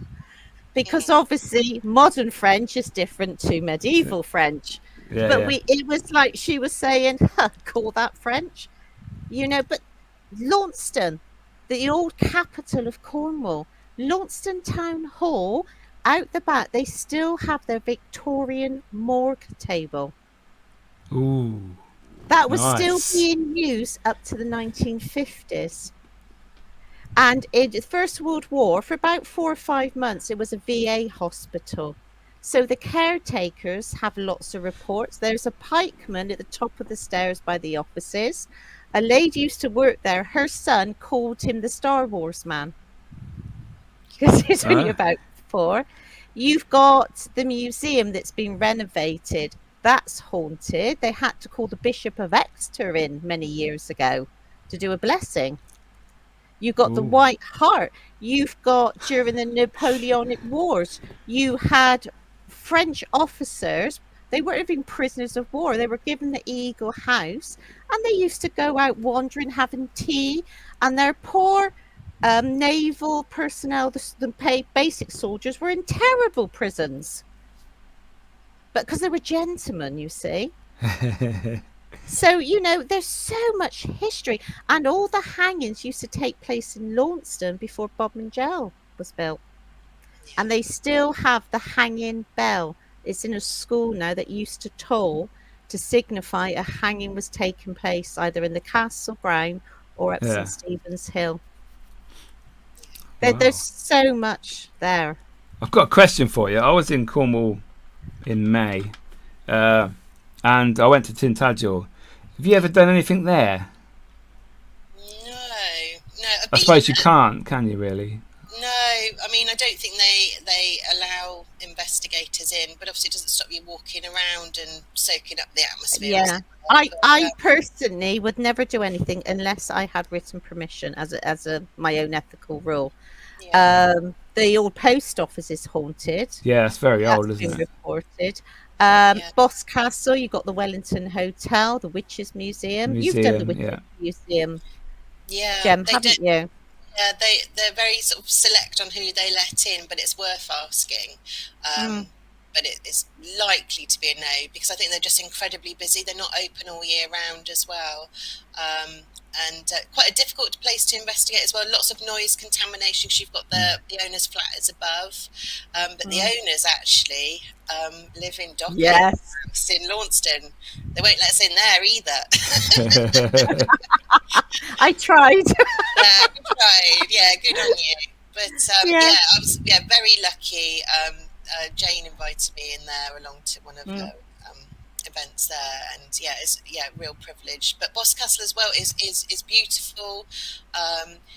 Because obviously modern French is different to medieval French. Yeah, But yeah. it was like she was saying, "Huh, call that French?" You know, but Launceston, the old capital of Cornwall, Launceston Town Hall, out the back, they still have their Victorian morgue table. Ooh. That was Nice. still being used up to the 1950s. And in the First World War, for about 4 or 5 months, it was a VA hospital. So the caretakers have lots of reports. There's a pikeman at the top of the stairs by the offices. A lady used to work there. Her son called him the Star Wars man because he's only about 4. You've got the museum that's been renovated. That's haunted. They had to call the Bishop of Exeter in many years ago to do a blessing. You've got the White Hart. You've got, during the Napoleonic Wars, you had French officers. They weren't even prisoners of war. They were given the Eagle House, and they used to go out wandering, having tea. And their poor naval personnel, the basic soldiers, were in terrible prisons. But because they were gentlemen, you see. So, you know, there's so much history. And all the hangings used to take place in Launceston before Bodmin Jail was built. And they still have the hanging bell. It's in a school now that used to toll to signify a hanging was taking place either in the Castle Brown or at St Stephen's Hill. There's so much there. I've got a question for you. I was in Cornwall in May, and I went to Tintagel. Have you ever done anything there? No. I suppose you can't, can you really? No, I mean, I don't think they allow investigators in, but obviously it doesn't stop you walking around and soaking up the atmosphere. Yeah, I personally would never do anything unless I had written permission as my own ethical rule. Yeah. The old post office is haunted. Yeah, it's very old, isn't it? Reported. Boscastle, you've got the Wellington Hotel, the Witches Museum. You've done the Witches Museum, Gem, haven't you? Yeah, they're very sort of select on who they let in, but it's worth asking. But it's likely to be a no, because I think they're just incredibly busy. They're not open all year round as well. And quite a difficult place to investigate as well. Lots of noise contamination because you've got the owner's flat is above. But the owners actually live in Docklands in Launceston. They won't let us in there either. I tried. You tried. Yeah, good on you. But I was very lucky. Jane invited me in there along to one of her events there, and it's real privilege. But Boscastle as well is beautiful.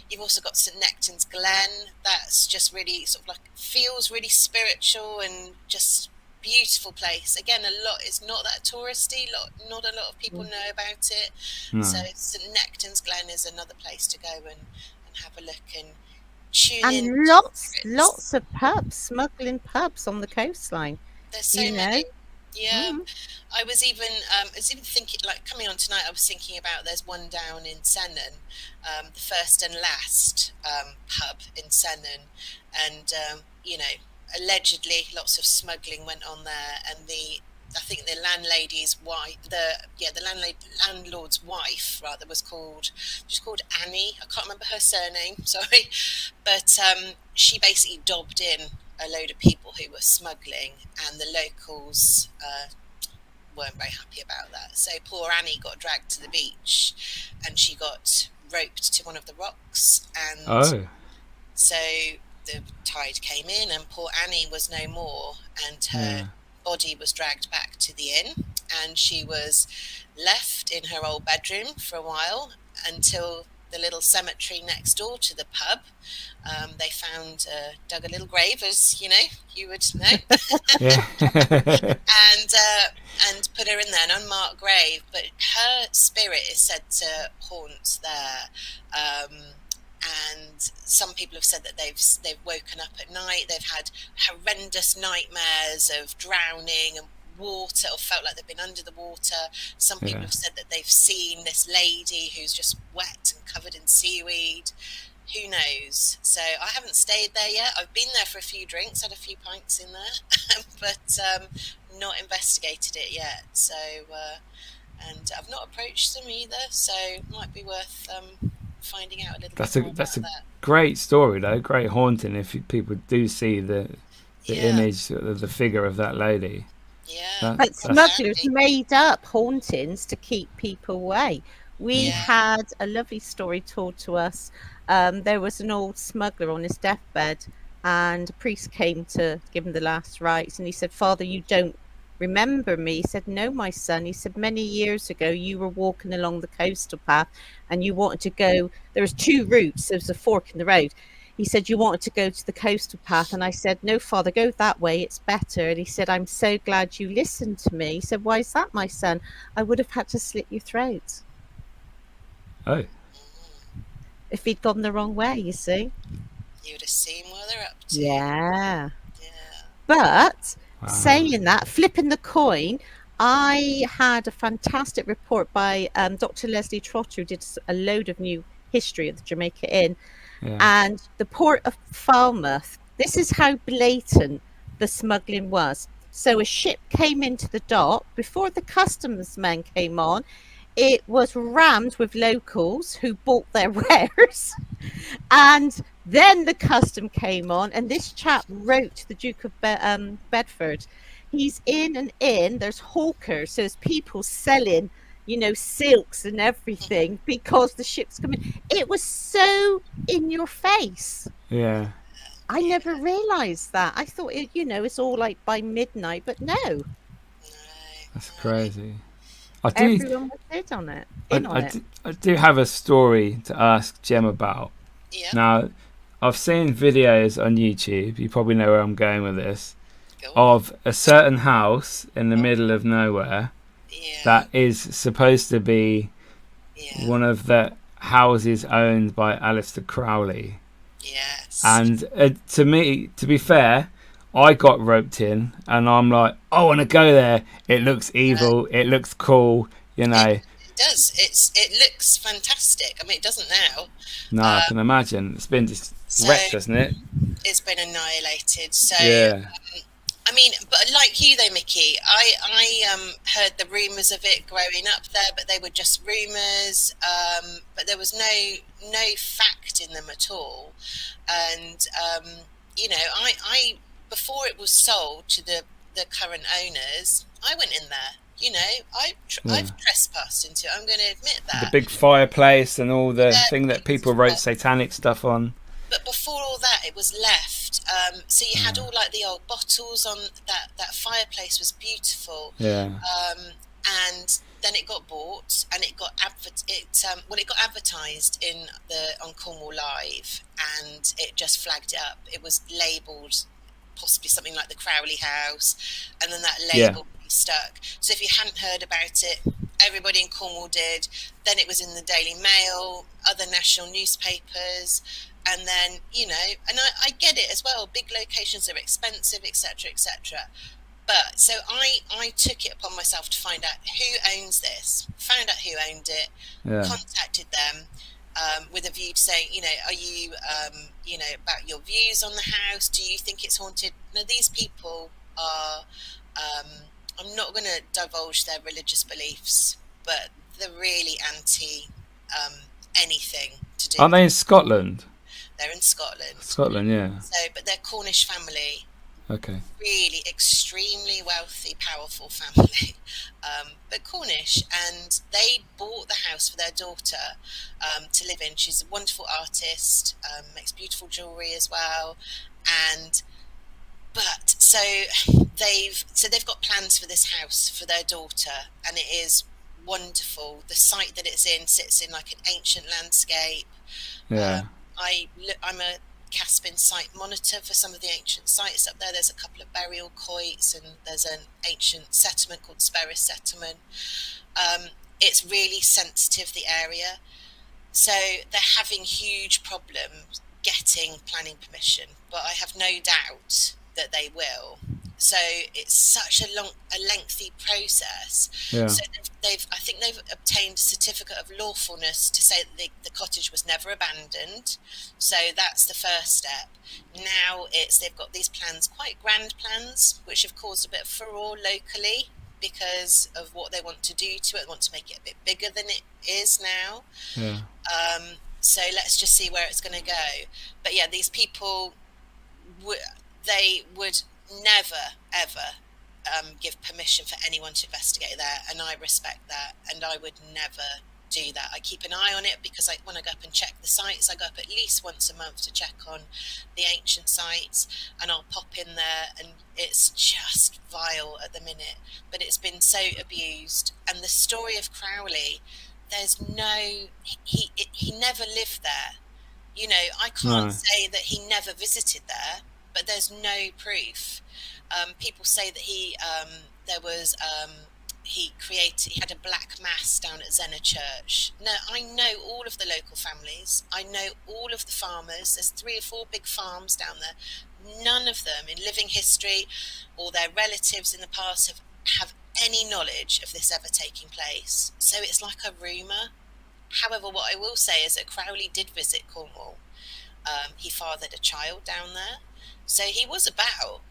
You've also got St Nectan's Glen. That's just really sort of like feels really spiritual and just beautiful place. Again, it's not that touristy. Not a lot of people know about it. So St Nectan's Glen is another place to go and have a look and tune in. And lots of pubs, smuggling pubs on the coastline. There's so many. Yeah, I was even thinking, like, coming on tonight, I was thinking about there's one down in Sennen, the First and Last pub in Sennen, and allegedly lots of smuggling went on there, and I think the landlady's wife, landlord's wife rather, was called Annie. I can't remember her surname, sorry, but she basically dobbed in a load of people who were smuggling, and the locals weren't very happy about that. So poor Annie got dragged to the beach, and she got roped to one of the rocks, and so the tide came in, and poor Annie was no more, and her Yeah. body was dragged back to the inn, and she was left in her old bedroom for a while until the little cemetery next door to the pub. They found, dug a little grave, as you know, you would know, Yeah. and put her in there, an unmarked grave. But her spirit is said to haunt there. And some people have said that they've woken up at night. They've had horrendous nightmares of drowning and water, or felt like they've been under the water. Some people have said that they've seen this lady who's just wet and covered in seaweed. Who knows? So I haven't stayed there yet. I've been there for a few drinks, had a few pints in there, but not investigated it yet. So, and I've not approached them either. So it might be worth finding out a little bit more about that. Great story though, great haunting. If people do see the image of the figure of that lady. Yeah, but smugglers made up hauntings to keep people away. We had a lovely story told to us. There was an old smuggler on his deathbed, and a priest came to give him the last rites, and he said, "Father, you don't remember me?" He said, "No, my son." He said, "Many years ago you were walking along the coastal path and you wanted to go, there was two routes, there was a fork in the road. He said, you wanted to go to the coastal path." And I said, "No, Father, go that way, it's better." And he said, "I'm so glad you listened to me." He said, "Why is that, my son?" "I would have had to slit your throat." Oh. If he'd gone the wrong way, you see. You would have seen what they're up to. Yeah. But saying that, flipping the coin, I had a fantastic report by Dr. Leslie Trotter, who did a load of new history of the Jamaica Inn. And the port of Falmouth, this is how blatant the smuggling was. So a ship came into the dock. Before the customs men came on, it was rammed with locals who bought their wares. And then the custom came on, and this chap wrote to the Duke of Bedford. He's in an inn, there's hawkers, so there's people selling, you know, silks and everything because the ship's coming. It was so in your face. Yeah. I never realised that. I thought, it's all like by midnight, but no. That's crazy. Everyone was in on it. I do have a story to ask Gem about. Yeah. Now, I've seen videos on YouTube, you probably know where I'm going with this, of a certain house in the middle of nowhere that is supposed to be one of the houses owned by Aleister Crowley. Yes. And to me, to be fair, I got roped in, and I'm like, I want to go there. It looks evil. It looks cool. You know. It does. It looks fantastic. I mean, it doesn't now. No, I can imagine. It's been just wrecked, hasn't it? It's been annihilated. So, yeah. I mean, but like you though, Miki, I heard the rumours of it growing up there, but they were just rumours. But there was no fact in them at all. And I before it was sold to the current owners, I went in there. I've trespassed into it. I'm going to admit that. The big fireplace and all the thing that people wrote satanic stuff on. But before all that, it was left. So you had all like the old bottles on that fireplace was beautiful. Yeah. And then it got bought, and it got advertised on Cornwall Live, and it just flagged it up. It was labelled possibly something like the Crowley House, and then that label stuck. So if you hadn't heard about it, everybody in Cornwall did. Then it was in the Daily Mail, other national newspapers, and then and I get it as well. Big locations are expensive, etc., etc. But so I took it upon myself to find out who owns this. Found out who owned it. Contacted them. With a view to saying, are you, about your views on the house? Do you think it's haunted? Now, these people are, I'm not going to divulge their religious beliefs, but they're really anti anything to do. Aren't they in Scotland? They're in Scotland. Scotland, yeah. So, but they're Cornish family, Okay. Really extremely wealthy, powerful family, but Cornish, and they bought the house for their daughter to live in. She's a wonderful artist, makes beautiful jewellery as well, and but they've got plans for this house for their daughter, and it is wonderful. The site that it's in sits in like an ancient landscape. Yeah. I'm a Caspian site monitor for some of the ancient sites up there. There's a couple of burial quoits, and there's an ancient settlement called Sperris Settlement. It's really sensitive, the area, so they're having huge problems getting planning permission, but I have no doubt that they will. So it's such a lengthy process. Yeah. So I think they've obtained a certificate of lawfulness to say that the cottage was never abandoned. So that's the first step. Now they've got these plans, quite grand plans, which have caused a bit of furore locally because of what they want to do to it. They want to make it a bit bigger than it is now. Yeah. So let's just see where it's going to go. But yeah, these people, they would never, ever give permission for anyone to investigate there. And I respect that. And I would never do that. I keep an eye on it because when I go up and check the sites, I go up at least once a month to check on the ancient sites, and I'll pop in there, and it's just vile at the minute. But it's been so abused. And the story of Crowley, he never lived there. You know, I can't say that he never visited there, but there's no proof. People say that he had a black mass down at Zena Church. No, I know all of the local families. I know all of the farmers. There's 3 or 4 big farms down there. None of them in living history or their relatives in the past have any knowledge of this ever taking place. So it's like a rumour. However, what I will say is that Crowley did visit Cornwall. He fathered a child down there. So he was about.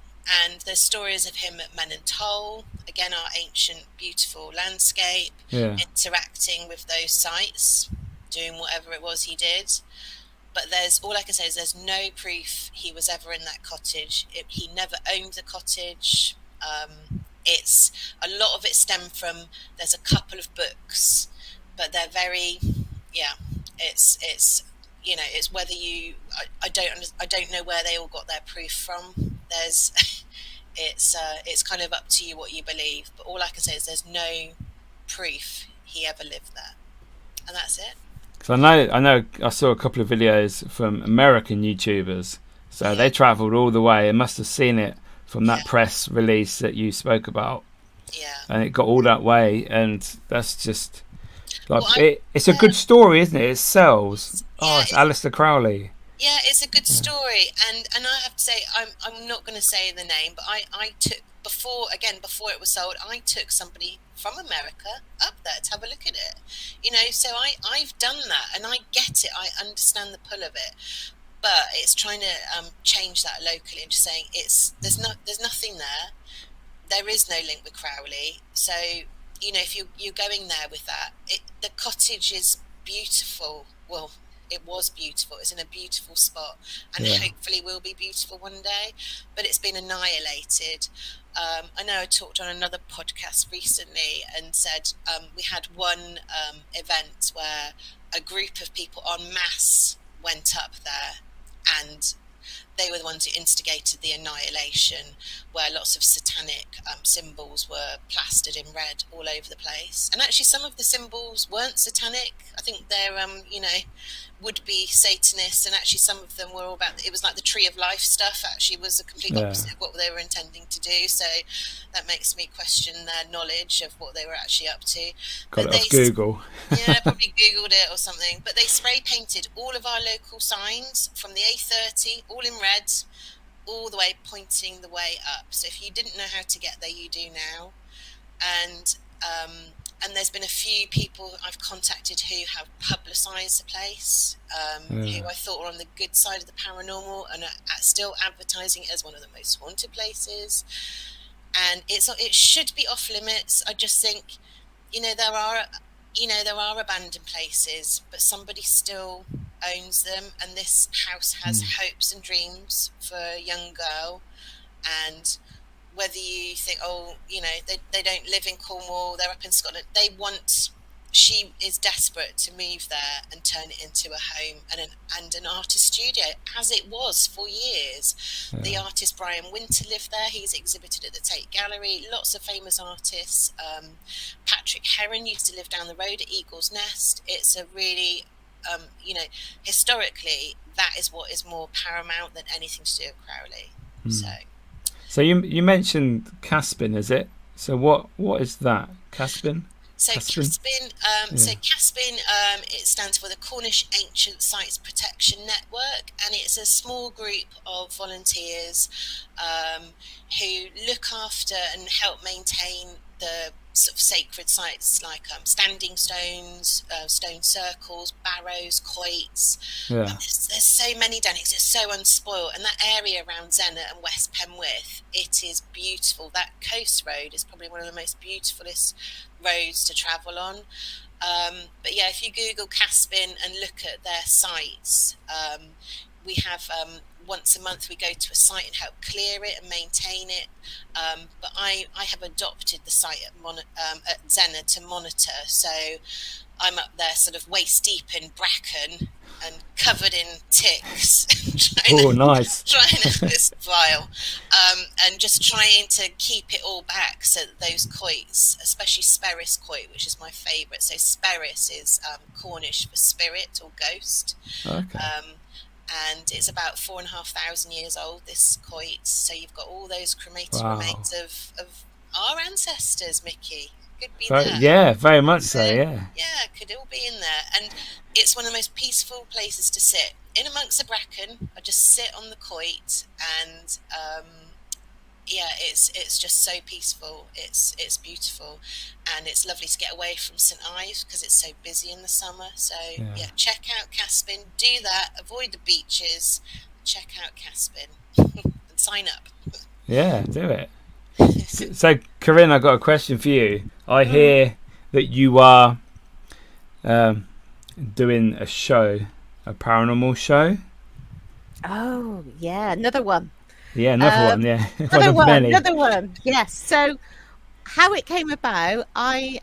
And there's stories of him at Men and Toll, again, our ancient, beautiful landscape, interacting with those sites, doing whatever it was he did. But all I can say is there's no proof he was ever in that cottage. He never owned the cottage. It's a lot of it stemmed from, there's a couple of books, but they're very, it's you know, it's whether I don't know where they all got their proof from. It's kind of up to you what you believe, but all I can say is there's no proof he ever lived there, and that's it. So I saw a couple of videos from American YouTubers, so they travelled all the way and must have seen it from that press release that you spoke about. And it got all that way, and that's just like, it's a good story, isn't it? It sells. It's Aleister Crowley. Yeah, it's a good story, and I have to say, I'm not going to say the name, but I took before it was sold, I took somebody from America up there to have a look at it. You know, so I've done that, and I get it. I understand the pull of it, but it's trying to change that locally and just saying there's nothing there. There is no link with Crowley, so you know, if you're going there with that, the cottage is beautiful. Well, it was beautiful. It's in a beautiful spot, and hopefully will be beautiful one day. But it's been annihilated. I know I talked on another podcast recently and said we had one event where a group of people en masse went up there, and they were the ones who instigated the annihilation, where lots of satanic symbols were plastered in red all over the place. And actually some of the symbols weren't satanic. I think they're, would-be Satanists, and actually some of them were all about, it was like the Tree of Life stuff actually was the complete opposite of what they were intending to do. So that makes me question their knowledge of what they were actually up to. Got it off Google. Yeah, probably Googled it or something. But they spray painted all of our local signs from the A30, all in red, all the way pointing the way up. So if you didn't know how to get there, you do now. And there's been a few people I've contacted who have publicised the place, who I thought were on the good side of the paranormal and are still advertising it as one of the most haunted places. And it should be off limits. I just think, there are abandoned places, but somebody still owns them, and this house has hopes and dreams for a young girl, and whether you think, oh, you know, they don't live in Cornwall, they're up in Scotland, she is desperate to move there and turn it into a home and an artist studio, as it was for years. Yeah. The artist Brian Winter lived there. He's exhibited at the Tate Gallery. Lots of famous artists. Patrick Heron used to live down the road at Eagle's Nest. It's a really, you know, historically, that is what is more paramount than anything to do with Crowley. So you mentioned Caspin, is it? So what is that? Caspin? So Caspin, so Caspin, it stands for the Cornish Ancient Sites Protection Network, and it's a small group of volunteers who look after and help maintain the sort of sacred sites like standing stones, stone circles, barrows, quoits. Yeah. There's so many down here. It's so unspoiled, and that area around Zena and West Penwith, it is beautiful. That coast road is probably one of the most beautifulest roads to travel on. But yeah, if you Google Caspin and look at their sites, we have once a month we go to a site and help clear it and maintain it. But I have adopted the site at Zena to monitor, so I'm up there sort of waist deep in bracken and covered in ticks. Nice. Trying to survive, and just trying to keep it all back so that those quoits, especially Sperris quoit, which is my favourite. So Sperris is Cornish for spirit or ghost. Okay. And it's about 4,500 years old, this quoit. So you've got all those cremated remains of our ancestors, Miki. Could be there. Yeah, very much so, yeah. Yeah, could all be in there. And it's one of the most peaceful places to sit. In amongst the bracken, I just sit on the quoit, and it's just so peaceful. It's beautiful, and it's lovely to get away from St Ives because it's so busy in the summer. So yeah, check out Caspin. Do that. Avoid the beaches. Check out Caspin and sign up. Yeah, do it. So, Karin, I got a question for you. I hear that you are doing a show, a paranormal show. Oh, yeah, another one. Yeah, another one, yeah. Another one, yes. So, how it came about, I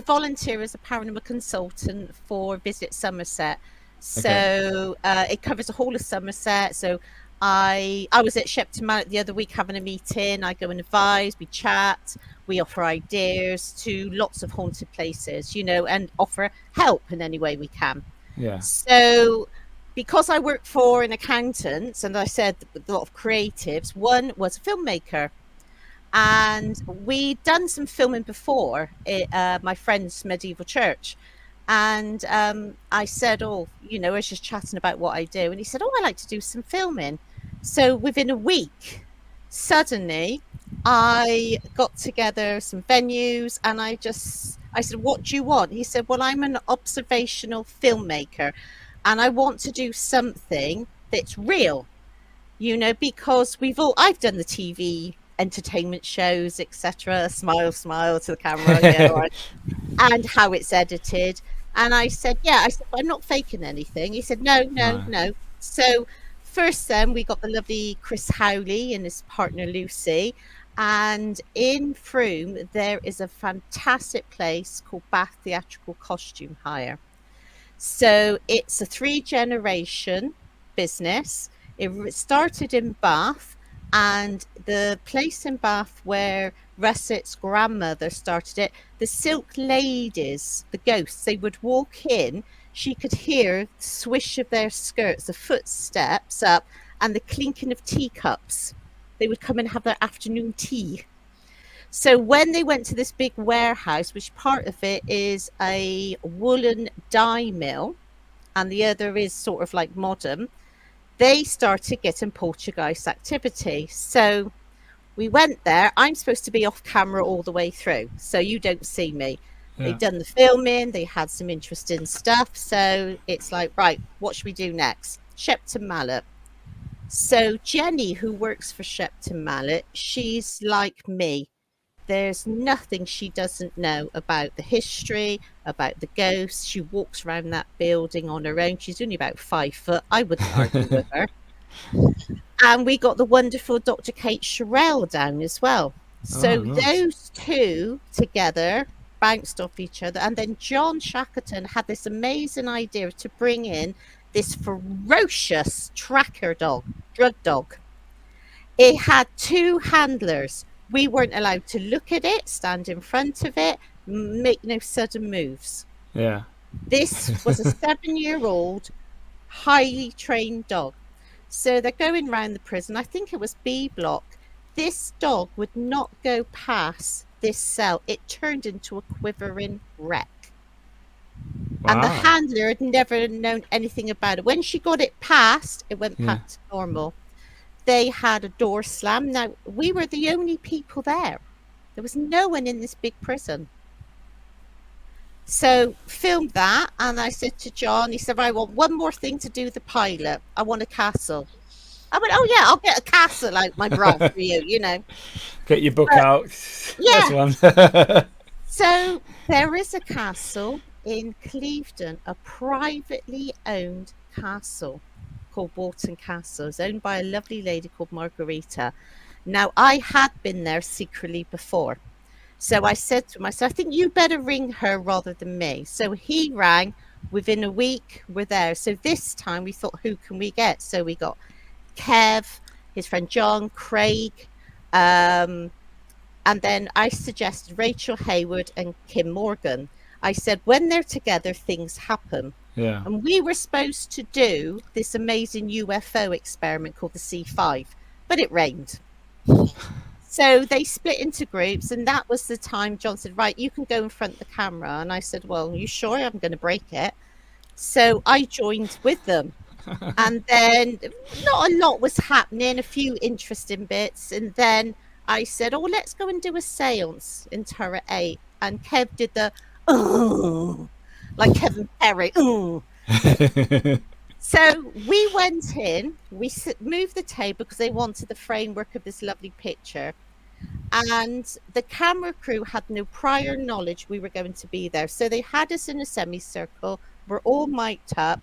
volunteer as a paranormal consultant for Visit Somerset. So, it covers the whole of Somerset. So, I was at Shepton Mallet the other week having a meeting. I go and advise, we chat, we offer ideas to lots of haunted places, you know, and offer help in any way we can. Yeah. So because I work for an accountant, and I said with a lot of creatives, one was a filmmaker. And we'd done some filming before at my friend's medieval church. And I said, I was just chatting about what I do. And he said, I like to do some filming. So within a week, suddenly I got together some venues, and I said, what do you want? He said, well, I'm an observational filmmaker, and I want to do something that's real, you know, because I've done the TV entertainment shows, etc. Smile to the camera, you know, and how it's edited. And I said, I'm not faking anything. He said, no. So first then we got the lovely Chris Howley and his partner Lucy. And in Frome, there is a fantastic place called Bath Theatrical Costume Hire. So it's a 3-generation business. It started in Bath, and the place in Bath where Russett's grandmother started it, the Silk Ladies, the ghosts, they would walk in, she could hear the swish of their skirts, the footsteps up, and the clinking of teacups. They would come and have their afternoon tea. So when they went to this big warehouse, which part of it is a woolen dye mill, and the other is sort of like modern, they started getting poltergeist activity. So we went there. I'm supposed to be off camera all the way through, so you don't see me. Yeah. They've done the filming. They had some interesting stuff. So it's like, right, what should we do next? Shepton Mallet. So Jenny, who works for Shepton Mallet, she's like me. There's nothing she doesn't know about the history, about the ghosts. She walks around that building on her own. She's only about 5 foot. I wouldn't argue with her. And we got the wonderful Dr. Kate Sherrill down as well. So nice. those two together bounced off each other. And then John Shackleton had this amazing idea to bring in this ferocious tracker dog, drug dog. It had 2 handlers. We weren't allowed to look at it, stand in front of it, make no sudden moves. Yeah. This was a 7-year-old, highly trained dog. So they're going round the prison. I think it was B block. This dog would not go past this cell. It turned into a quivering wreck. Wow. And the handler had never known anything about it. When she got it past, it went back to normal. They had a door slam. Now, we were the only people there. There was no one in this big prison. So filmed that, and I said to John, he said, I want one more thing to do the pilot. I want a castle. I went, oh yeah, I'll get a castle out my bra for you, you know. Get your book out. Yeah. That's one. So there is a castle in Clevedon, a privately owned castle called Walton Castle. It's owned by a lovely lady called Margarita. Now, I had been there secretly before. So I said to him, I said, I think you better ring her rather than me. So he rang. Within a week, we're there. So this time we thought, who can we get? So we got Kev, his friend John, Craig, and then I suggested Rachel Hayward and Kim Morgan. I said, when they're together, things happen. Yeah. And we were supposed to do this amazing UFO experiment called the C5, but it rained. So they split into groups, and that was the time John said, right, you can go in front of the camera. And I said, well, are you sure? I'm going to break it. So I joined with them. And then not a lot was happening, a few interesting bits. And then I said, oh, let's go and do a seance in Turret 8. And Kev did the, oh, like Kevin Perry. Oh. So we went in, we moved the table because they wanted the framework of this lovely picture. And the camera crew had no prior knowledge we were going to be there. So they had us in a semicircle. We're all mic'd up.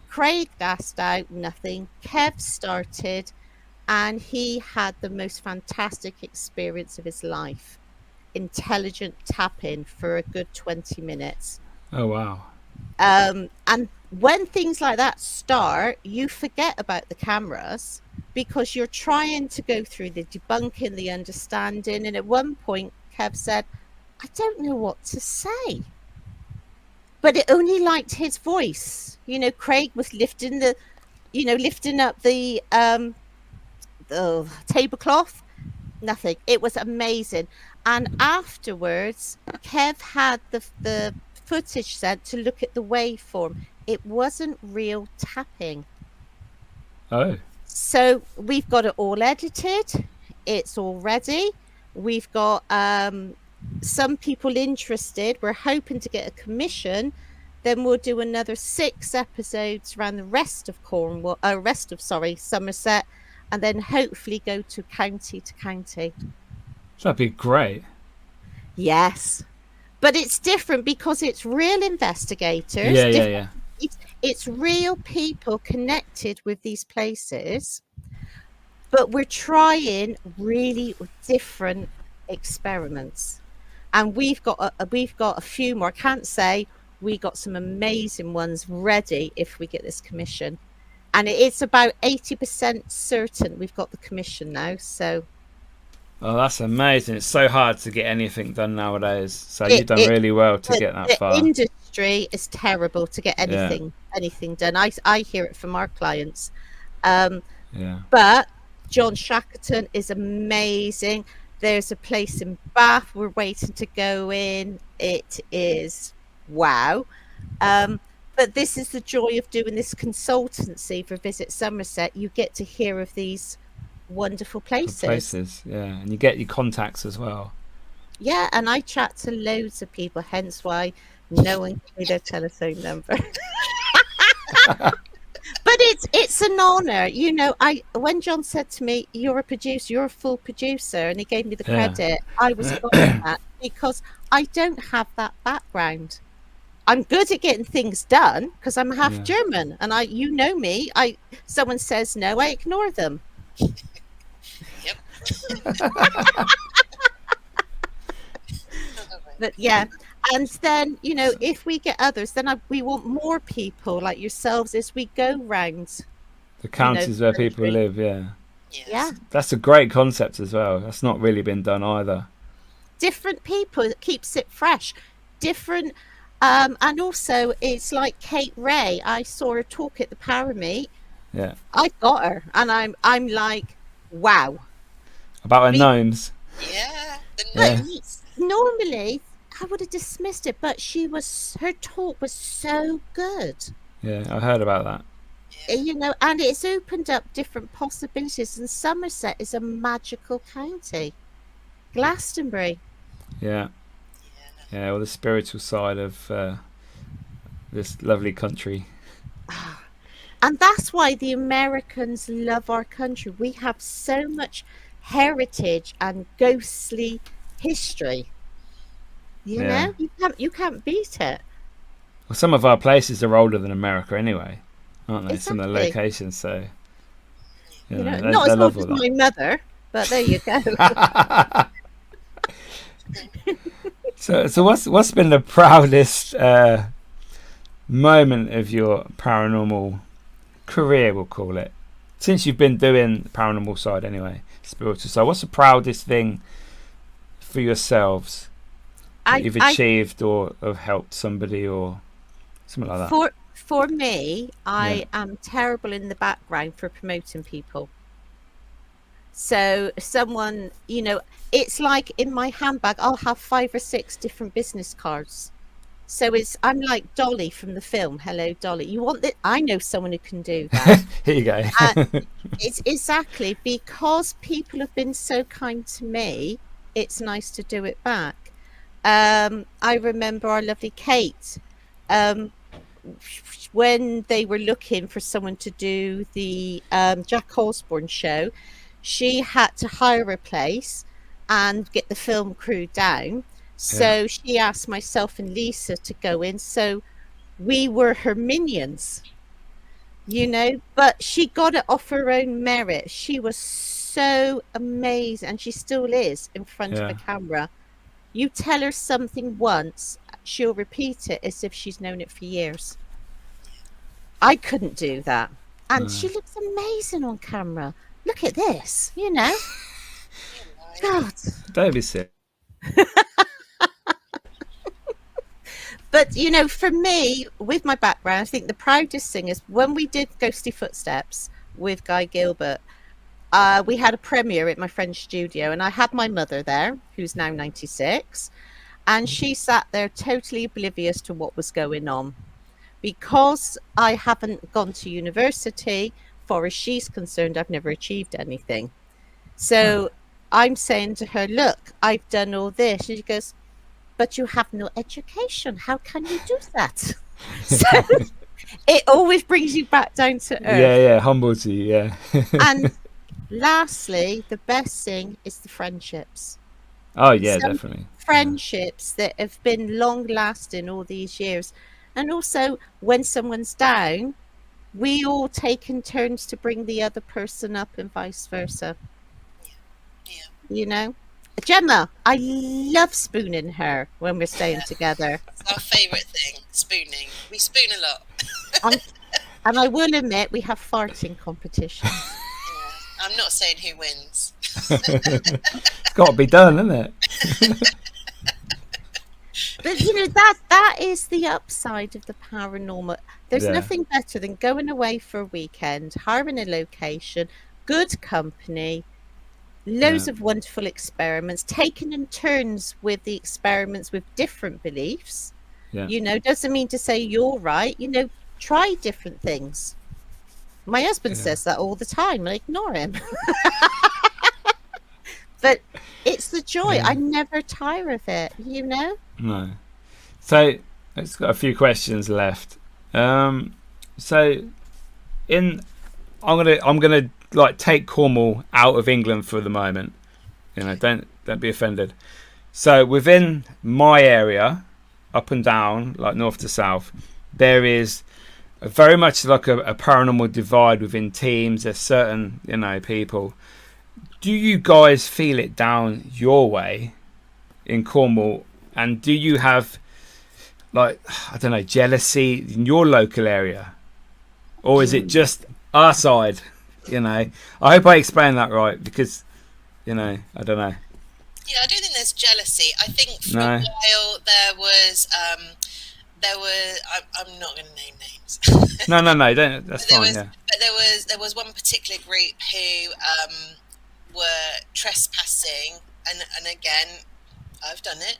Craig gassed out, nothing. Kev started, and he had the most fantastic experience of his life. Intelligent tapping for a good 20 minutes. Oh, wow. And when things like that start, you forget about the cameras because you're trying to go through the debunking, the understanding. And at one point, Kev said, I don't know what to say. But it only liked his voice. You know, Craig was lifting up the tablecloth. Nothing. It was amazing. And afterwards, Kev had the footage sent to look at the waveform. It wasn't real tapping. Oh. So we've got it all edited. It's all ready. We've got some people interested. We're hoping to get a commission. Then we'll do another 6 episodes around the rest of Somerset, and then hopefully go to county to county. That'd be great. Yes. But it's different because it's real investigators. Yeah. It's real people connected with these places. But we're trying really different experiments. And we've got a few more. I can't say we got some amazing ones ready if we get this commission. And it's about 80% certain we've got the commission now. So. Oh, that's amazing. It's so hard to get anything done nowadays. So you've done really well to get that far. The industry is terrible to get anything done. I hear it from our clients. But John Shackleton is amazing. There's a place in Bath we're waiting to go in. It is wow. But this is the joy of doing this consultancy for Visit Somerset. You get to hear of these wonderful places. And you get your contacts as well. Yeah, and I chat to loads of people, hence why no one gave me their telephone number. But it's an honor, you know. When John said to me, you're a producer, you're a full producer, and he gave me the credit, I was honored that because I don't have that background. I'm good at getting things done because I'm half Yeah. German, and you know me. Someone says no, I ignore them. Yep. But yeah, and then if we get others, then we want more people like yourselves as we go round The counties where people country. live, yeah. Yes. Yeah, That's a great concept as well. That's not really been done either. different people. It keeps it fresh. Different, and also it's like Kate Ray. I saw her talk at the Parameet. Yeah. I got her, and I'm like, wow. About her gnomes. Yeah. The Yeah. notes. Normally, I would have dismissed it, but her talk was so good. Yeah, I heard about that. And it's opened up different possibilities. And Somerset is a magical county. Glastonbury. Yeah. Yeah. Yeah, well, the spiritual side of this lovely country. And that's why the Americans love our country. We have so much heritage and ghostly history. Yeah. You can't beat it. Well, some of our places are older than America anyway, aren't they? Some of the Exactly. locations, so Not as old as my mother, but there you go. So what's been the proudest moment of your paranormal career, we'll call it, since you've been doing the paranormal side anyway, spiritual side? What's the proudest thing for yourselves that you've achieved or have helped somebody or something like that? For me, I am terrible in the background for promoting people. So someone, it's like in my handbag, I'll have 5 or 6 different business cards. So I'm like Dolly from the film, Hello, Dolly. You want that? I know someone who can do that. Here you go. It's exactly because people have been so kind to me. It's nice to do it back. I remember our lovely Kate, when they were looking for someone to do the Jack Osborne show. She had to hire a place and get the film crew down. So she asked myself and Lisa to go in. So we were her minions, but she got it off her own merit. She was so amazing, and she still is in front of a camera. You tell her something once, she'll repeat it as if she's known it for years. I couldn't do that. And she looks amazing on camera. Look at this, God. Don't be sick. But, for me, with my background, I think the proudest thing is when we did Ghostly Footsteps with Guy Gilbert, we had a premiere at my friend's studio, and I had my mother there, who's now 96, and she sat there totally oblivious to what was going on. Because I haven't gone to university, far as she's concerned, I've never achieved anything. So I'm saying to her, look, I've done all this. And she goes, but you have no education. How can you do that? So it always brings you back down to earth. Yeah, humbles you, yeah. And lastly, the best thing is the friendships. Oh, yeah, definitely. Friendships that have been long lasting all these years. And also, when someone's down, we all take in turns to bring the other person up and vice versa. Yeah. Gemma, I love spooning her when we're staying together. It's our favourite thing, spooning. We spoon a lot. And I will admit, we have farting competitions. Yeah. I'm not saying who wins. It's got to be done, isn't it? But that is the upside of the paranormal. There's nothing better than going away for a weekend, hiring a location, good company, loads of wonderful experiments, taking in turns with the experiments with different beliefs. Doesn't mean to say you're right. Try different things. My husband says that all the time. I ignore him. But it's the joy. I never tire of it, No. So it's got a few questions left. I'm gonna like take Cornwall out of England for the moment. Don't be offended. So within my area, up and down, like north to south, there is very much like a paranormal divide within teams. There's certain, people. Do you guys feel it down your way in Cornwall? And do you have, like, I don't know, jealousy in your local area? Or is it just our side? I hope I explained that right, because, I don't know. Yeah, I don't think there's jealousy. I think for a while there was, I'm not going to name names. No, don't. That's fine. But there was one particular group who were trespassing, and again, I've done it,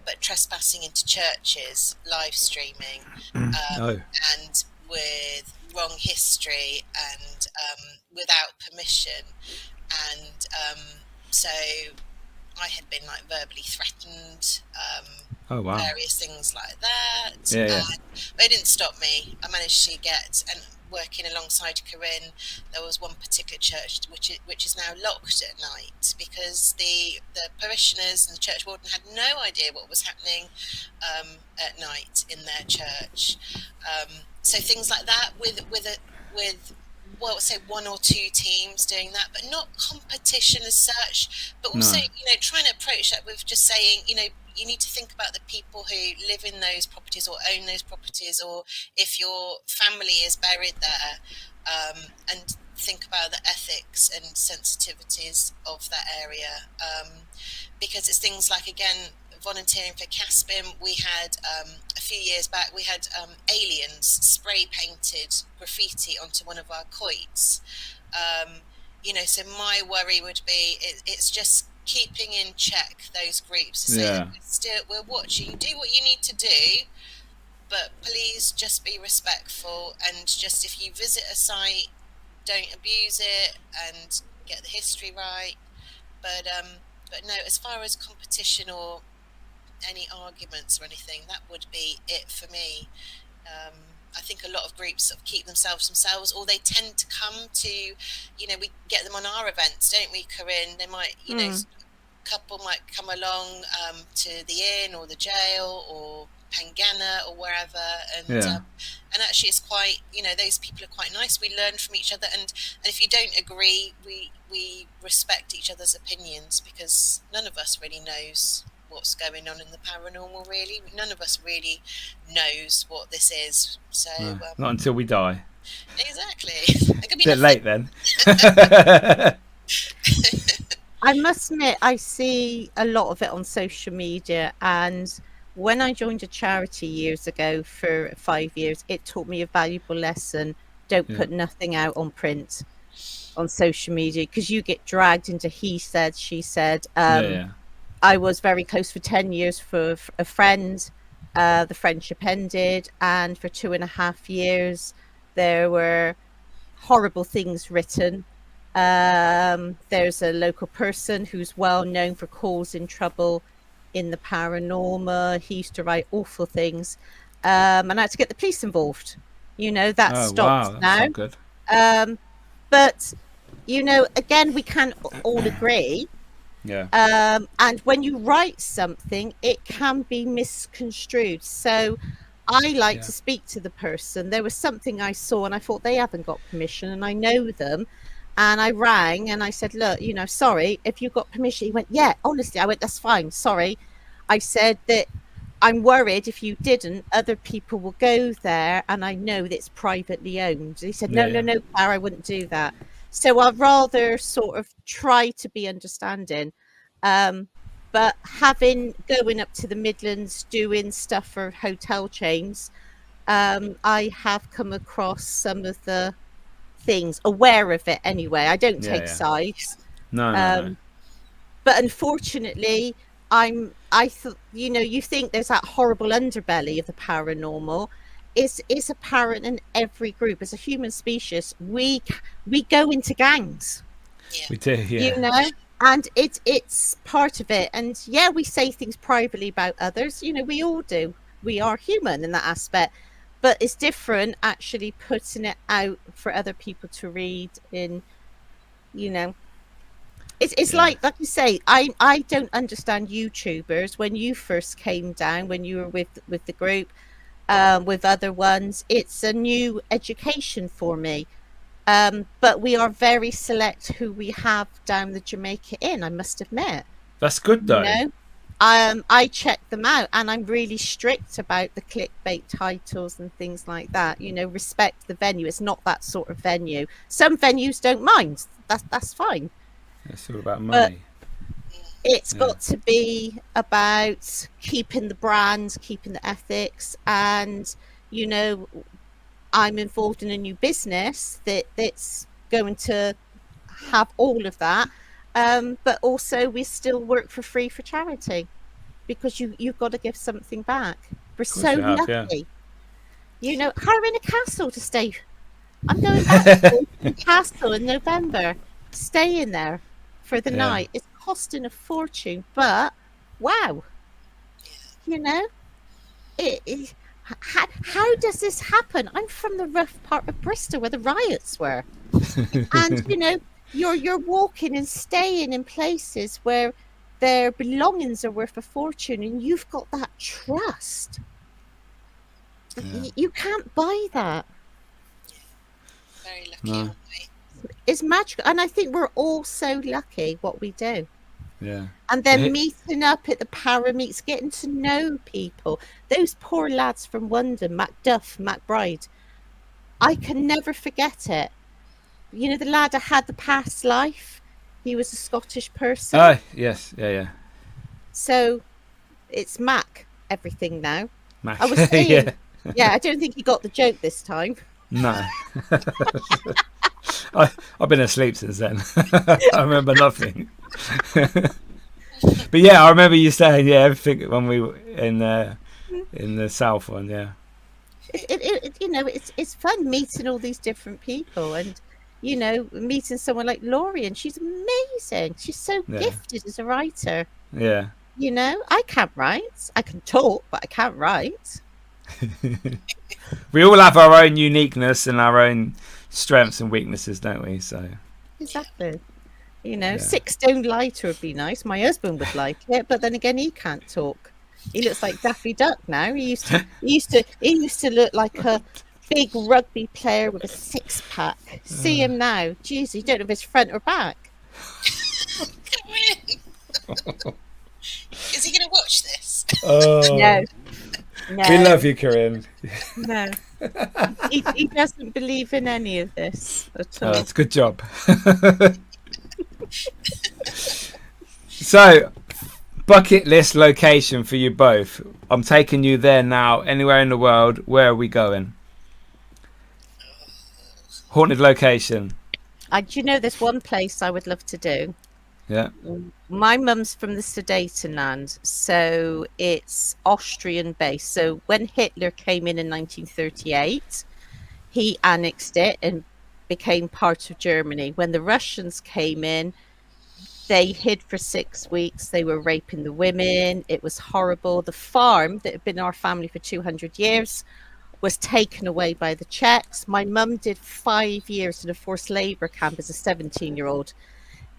but trespassing into churches, live streaming, and with wrong history and without permission, and so I had been like verbally threatened, various things like that. But it didn't stop me. I managed to get, and working alongside Karin, there was one particular church which is now locked at night because the parishioners and the church warden had no idea what was happening at night in their church. So things like that with well, say one or two teams doing that, but not competition as such, but also, trying to approach that with just saying, you need to think about the people who live in those properties or own those properties, or if your family is buried there, and think about the ethics and sensitivities of that area. Because it's things like, again, volunteering for Caspim, we had a few years back, we had aliens spray painted graffiti onto one of our quoits. So my worry would be it's just keeping in check those groups. So we're watching. Do what you need to do, but please just be respectful, and just if you visit a site, don't abuse it and get the history right. But no, as far as competition or any arguments or anything, that would be it for me. I think a lot of groups sort of keep themselves, or they tend to come to, we get them on our events, don't we, Karin? They might, a couple might come along to the inn or the jail or Pangana or wherever, and actually it's quite, those people are quite nice. We learn from each other, and if you don't agree, we respect each other's opinions, because none of us really knows what's going on in the paranormal, really. None of us really knows what this is. So not until we die. Exactly. It could be a bit late then. I must admit, I see a lot of it on social media, and when I joined a charity years ago for 5 years, it taught me a valuable lesson. Don't put nothing out on print, on social media, because you get dragged into he said, she said. I was very close for 10 years for a friend. The friendship ended, and for 2.5 years there were horrible things written. There's a local person who's well known for causing trouble in the paranormal. He used to write awful things, and I had to get the police involved. That stopped now. Good. But again, we can't all agree. And when you write something, it can be misconstrued. So I like to speak to the person. There was something I saw and I thought they haven't got permission, and I know them. And I rang and I said, look, sorry, if you got permission. He went, yeah, honestly. I went, that's fine. Sorry. I said that I'm worried if you didn't, other people will go there, and I know that it's privately owned. He said, no, Claire, I wouldn't do that. So I'd rather sort of try to be understanding. But going up to the Midlands, doing stuff for hotel chains, I have come across some of the things, aware of it anyway. I don't take sides. No. But unfortunately, I thought, you think there's that horrible underbelly of the paranormal. It's apparent in every group. As a human species, we go into gangs. We do, and it's part of it. And we say things privately about others. We all do. We are human in that aspect. But it's different actually putting it out for other people to read in, It's Yeah. like you say, I don't understand YouTubers. When you first came down, when you were with the group, with other ones, it's a new education for me. But we are very select who we have down the Jamaica Inn, I must admit. That's good You though. know, I check them out, and I'm really strict about the clickbait titles and things like that. You know, respect the venue. It's not that sort of venue. Some venues don't mind. That's fine. It's all about But money. it's Yeah. got to be about keeping the brand, keeping the ethics, and you know, I'm involved in a new business that's going to have all of that. But also we still work for free for charity, because you've got to give something back. We're Of course so you have, yeah. lucky. You know, hire in a castle to stay. I'm going back to the castle in November, staying there for the Yeah. night. It's costing a fortune, but wow, you know, how does this happen? I'm from the rough part of Bristol where the riots were, and you know, you're walking and staying in places where their belongings are worth a fortune, and you've got that trust. Yeah. You can't buy that. Very lucky, No. aren't we? It's magical, and I think we're all so lucky what we do. Yeah. And then It- meeting up at the para meets, getting to know people. Those poor lads from London, Macduff, McBride, I can never forget it. You know, the lad I had the past life, he was a Scottish person. Oh, yes. Yeah. So it's Mac everything now. Mac. I was saying, Yeah. yeah, I don't think he got the joke this time. No. I've been asleep since then. I remember nothing. But yeah, I remember you saying everything when we were in the south one. Yeah. You know, it's fun meeting all these different people, and you know, meeting someone like Laurie, and she's amazing. She's so Yeah. gifted as a writer. Yeah. You know, I can't write. I can talk, but I can't write. We all have our own uniqueness and our own strengths and weaknesses, don't we? So Exactly. You know, Yeah. 6 stone lighter would be nice. My husband would like it, but then again, he can't talk. He looks like Daffy Duck now. He used to look like a big rugby player with a 6-pack. See him now. Jeez, you don't know if it's front or back. Come in. Is he going to watch this? oh, No. we love you, Karin. No. He doesn't believe in any of this at all. It's a good job. So, bucket list location for you both. I'm taking you there now. Anywhere in the world, where are we going? Haunted location. Do you know there's one place I would love to do? Yeah. My mum's from the Sudetenland, so it's Austrian based. So when Hitler came in 1938, he annexed it and became part of Germany. When the Russians came in, they hid for 6 weeks. They were raping the women. It was horrible. The farm that had been our family for 200 years was taken away by the Czechs. My mum did 5 years in a forced labour camp as a 17-year-old.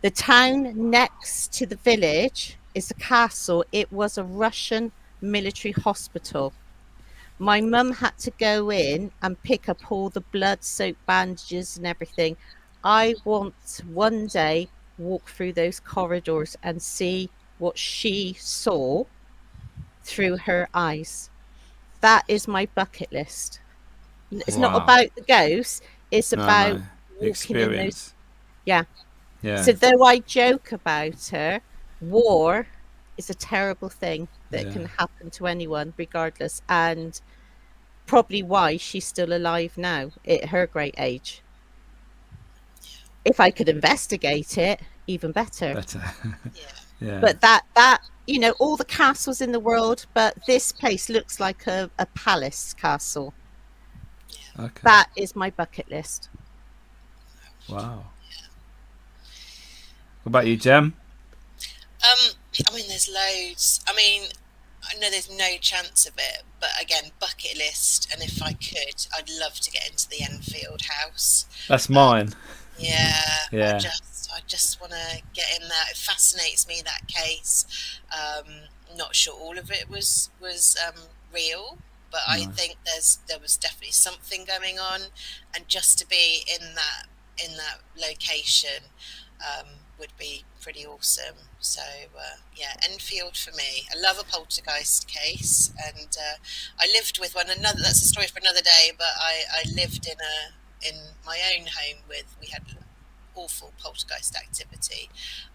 The town next to the village is a castle. It was a Russian military hospital. My mum had to go in and pick up all the blood soaked bandages and everything. I want one day walk through those corridors and see what she saw through her eyes. That is my bucket list. It's not Wow. about the ghosts. It's about The walking in those. experience. Yeah. Yeah. So though I joke about her, war is a terrible thing that Yeah. can happen to anyone regardless, and probably why she's still alive now at her great age. If I could investigate it, even better. Better. Yeah. Yeah. But that you know, all the castles in the world, but this place looks like a palace castle. Okay. That is my bucket list. Wow. What about you, Gem? I mean, there's loads. I mean, I know there's no chance of it, but again, bucket list. And if I could, I'd love to get into the Enfield house. That's mine. Yeah. Yeah. I just want to get in there. It fascinates me, that case. Not sure all of it was real, but I think there was definitely something going on, and just to be in that location would be pretty awesome. So Enfield for me. I love a poltergeist case, and I lived with one another. That's a story for another day. But I lived in my own home we had awful poltergeist activity,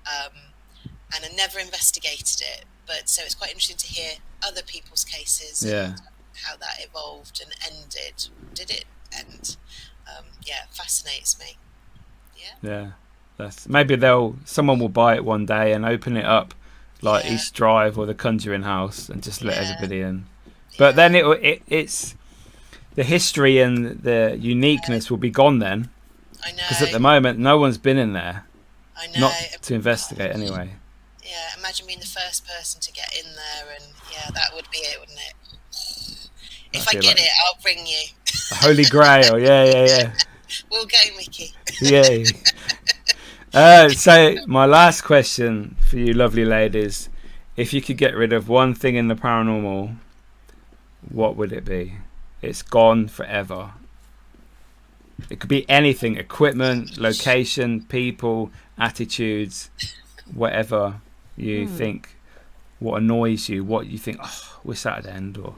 and I never investigated it. But so it's quite interesting to hear other people's cases and how that evolved and ended. Did it end? Fascinates me. Yeah. Maybe someone will buy it one day and open it up like East Drive or the Conjuring House and just let everybody in. But then it's the history and the uniqueness will be gone then. I know. Because at the moment, no one's been in there. I know. Not to investigate anyway. Yeah, imagine being the first person to get in there, and that would be it, wouldn't it? If I get it, I'll bring you. The Holy Grail, yeah. We'll go, Miki. Yeah. So my last question for you lovely ladies, if you could get rid of one thing in the paranormal, what would it be? It's gone forever. It could be anything: equipment, location, people, attitudes, whatever you think, what annoys you, what you think, wish that would end, or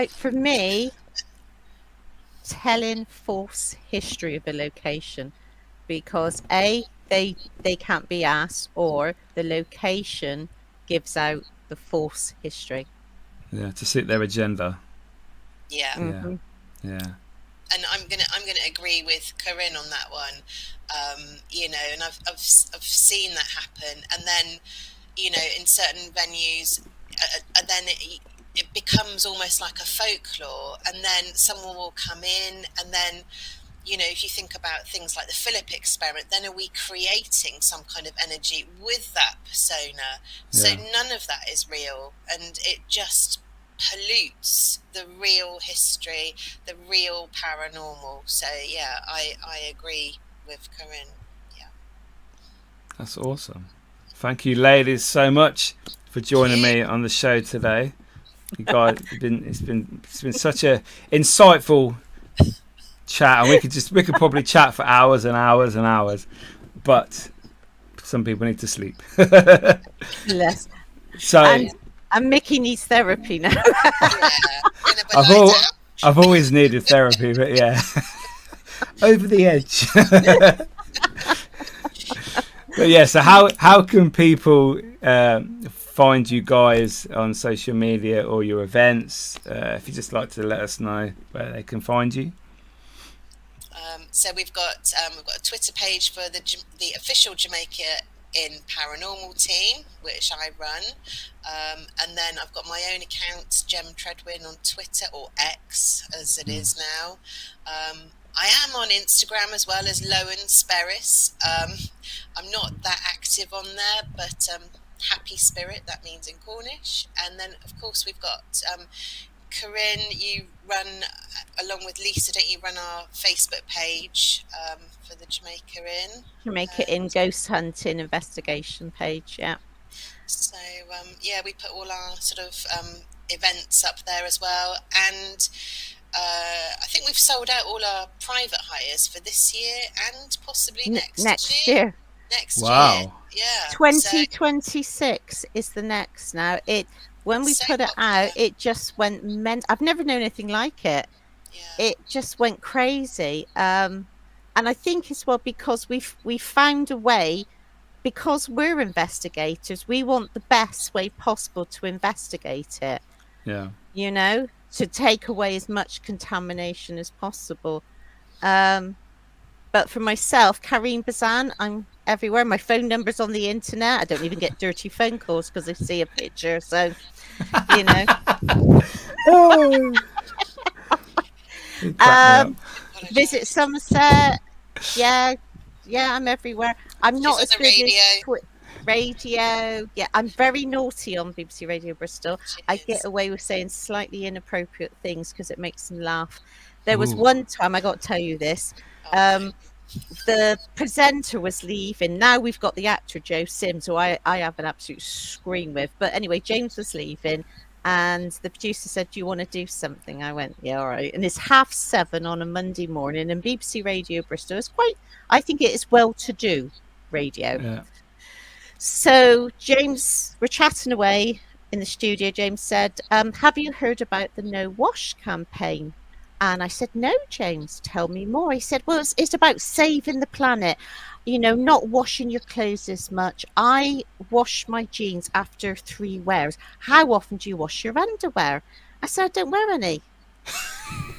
for me, telling false history of a location, because they can't be asked, or the location gives out the false history. Yeah, to suit their agenda. Yeah. Mm-hmm. Yeah. And I'm gonna agree with Karin on that one. And I've seen that happen, and then in certain venues, then it becomes almost like a folklore, and then someone will come in, and then if you think about things like the Philip experiment, then are we creating some kind of energy with that persona? So none of that is real, and it just pollutes the real history, the real paranormal. So I agree with Karin. That's awesome. Thank you ladies so much for joining me on the show today. You guys, it's been such a insightful chat, and we could probably chat for hours and hours and hours, but some people need to sleep. Yes. So and Miki needs therapy now. I've always needed therapy, but over the edge. But so how can people find you guys on social media or your events? If you just like to let us know where they can find you. So we've got a Twitter page for the official Jamaica Inn Paranormal team, which I run, and then I've got my own account, Gem Treadwin, on Twitter, or X as it is now. I am on Instagram as well as Lowen Sperris. I'm not that active on there, but Happy Spirit, that means in Cornish. And then of course we've got Karin, you run, along with Lisa, don't you, run our Facebook page for the Jamaica Inn? Jamaica Inn Ghost Hunting Investigation page, So, we put all our sort of events up there as well. And I think we've sold out all our private hires for this year and possibly next year. Next year. Yeah. 2026 is the next now. When we put it out, it just went I've never known anything like it. Yeah. It just went crazy. And I think as well because we found a way, because we're investigators, we want the best way possible to investigate it. Yeah. To take away as much contamination as possible. But for myself, Karin Bazan, I'm everywhere. My phone number's on the internet. I don't even get dirty phone calls because I see a picture. So, visit Somerset. Yeah, I'm everywhere. I'm not as good as radio. Yeah, I'm very naughty on BBC Radio Bristol. I get away with saying slightly inappropriate things because it makes them laugh. There was one time, I got to tell you this, the presenter was leaving. Now we've got the actor Joe Sims, who I have an absolute scream with. But anyway, James was leaving, and the producer said, "Do you want to do something?" I went, "Yeah, all right." And it's 7:30 on a Monday morning, and BBC Radio Bristol is I think it is well-to-do radio. Yeah. So James, we're chatting away in the studio. James said, "Have you heard about the No Wash campaign?" And I said, "No, James, tell me more." He said, "Well, it's about saving the planet, not washing your clothes as much. I wash my jeans after 3 wears. How often do you wash your underwear?" I said, "I don't wear any."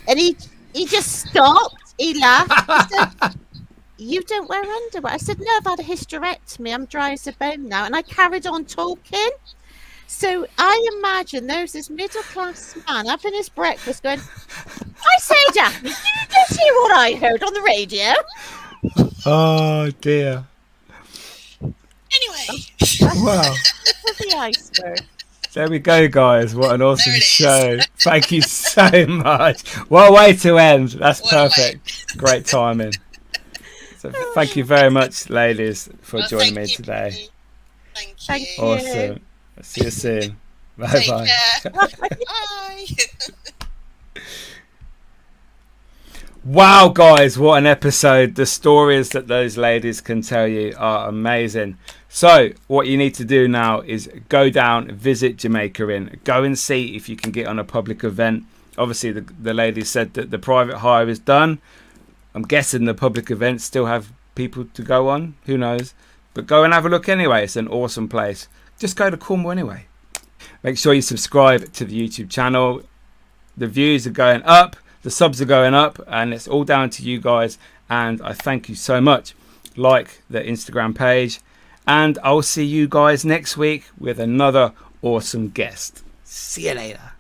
And he just stopped. He laughed. He said, "You don't wear underwear?" I said, "No, I've had a hysterectomy. I'm dry as a bone now." And I carried on talking. So I imagine there's this middle-class man having his breakfast going, "I say, Daphne, did you just hear what I heard on the radio?" Oh, dear. Anyway. Wow. The iceberg. There we go, guys. What an awesome There it show. is. Thank you so much. What a way to end. That's What a way. perfect. Great timing. So thank you very much, ladies, for Well, joining me thank you, today. Miki. Thank you. Thank you. Awesome. See you soon. Take Bye-bye. care. Bye. Wow, guys, what an episode. The stories that those ladies can tell you are amazing. So what you need to do now is go down, visit Jamaica Inn, go and see if you can get on a public event. Obviously, the ladies said that the private hire is done. I'm guessing the public events still have people to go on. Who knows? But go and have a look anyway. It's an awesome place. Just go to Cornwall anyway. Make sure you subscribe to the YouTube channel. The views are going up. The subs are going up. And it's all down to you guys. And I thank you so much. Like the Instagram page. And I'll see you guys next week with another awesome guest. See you later.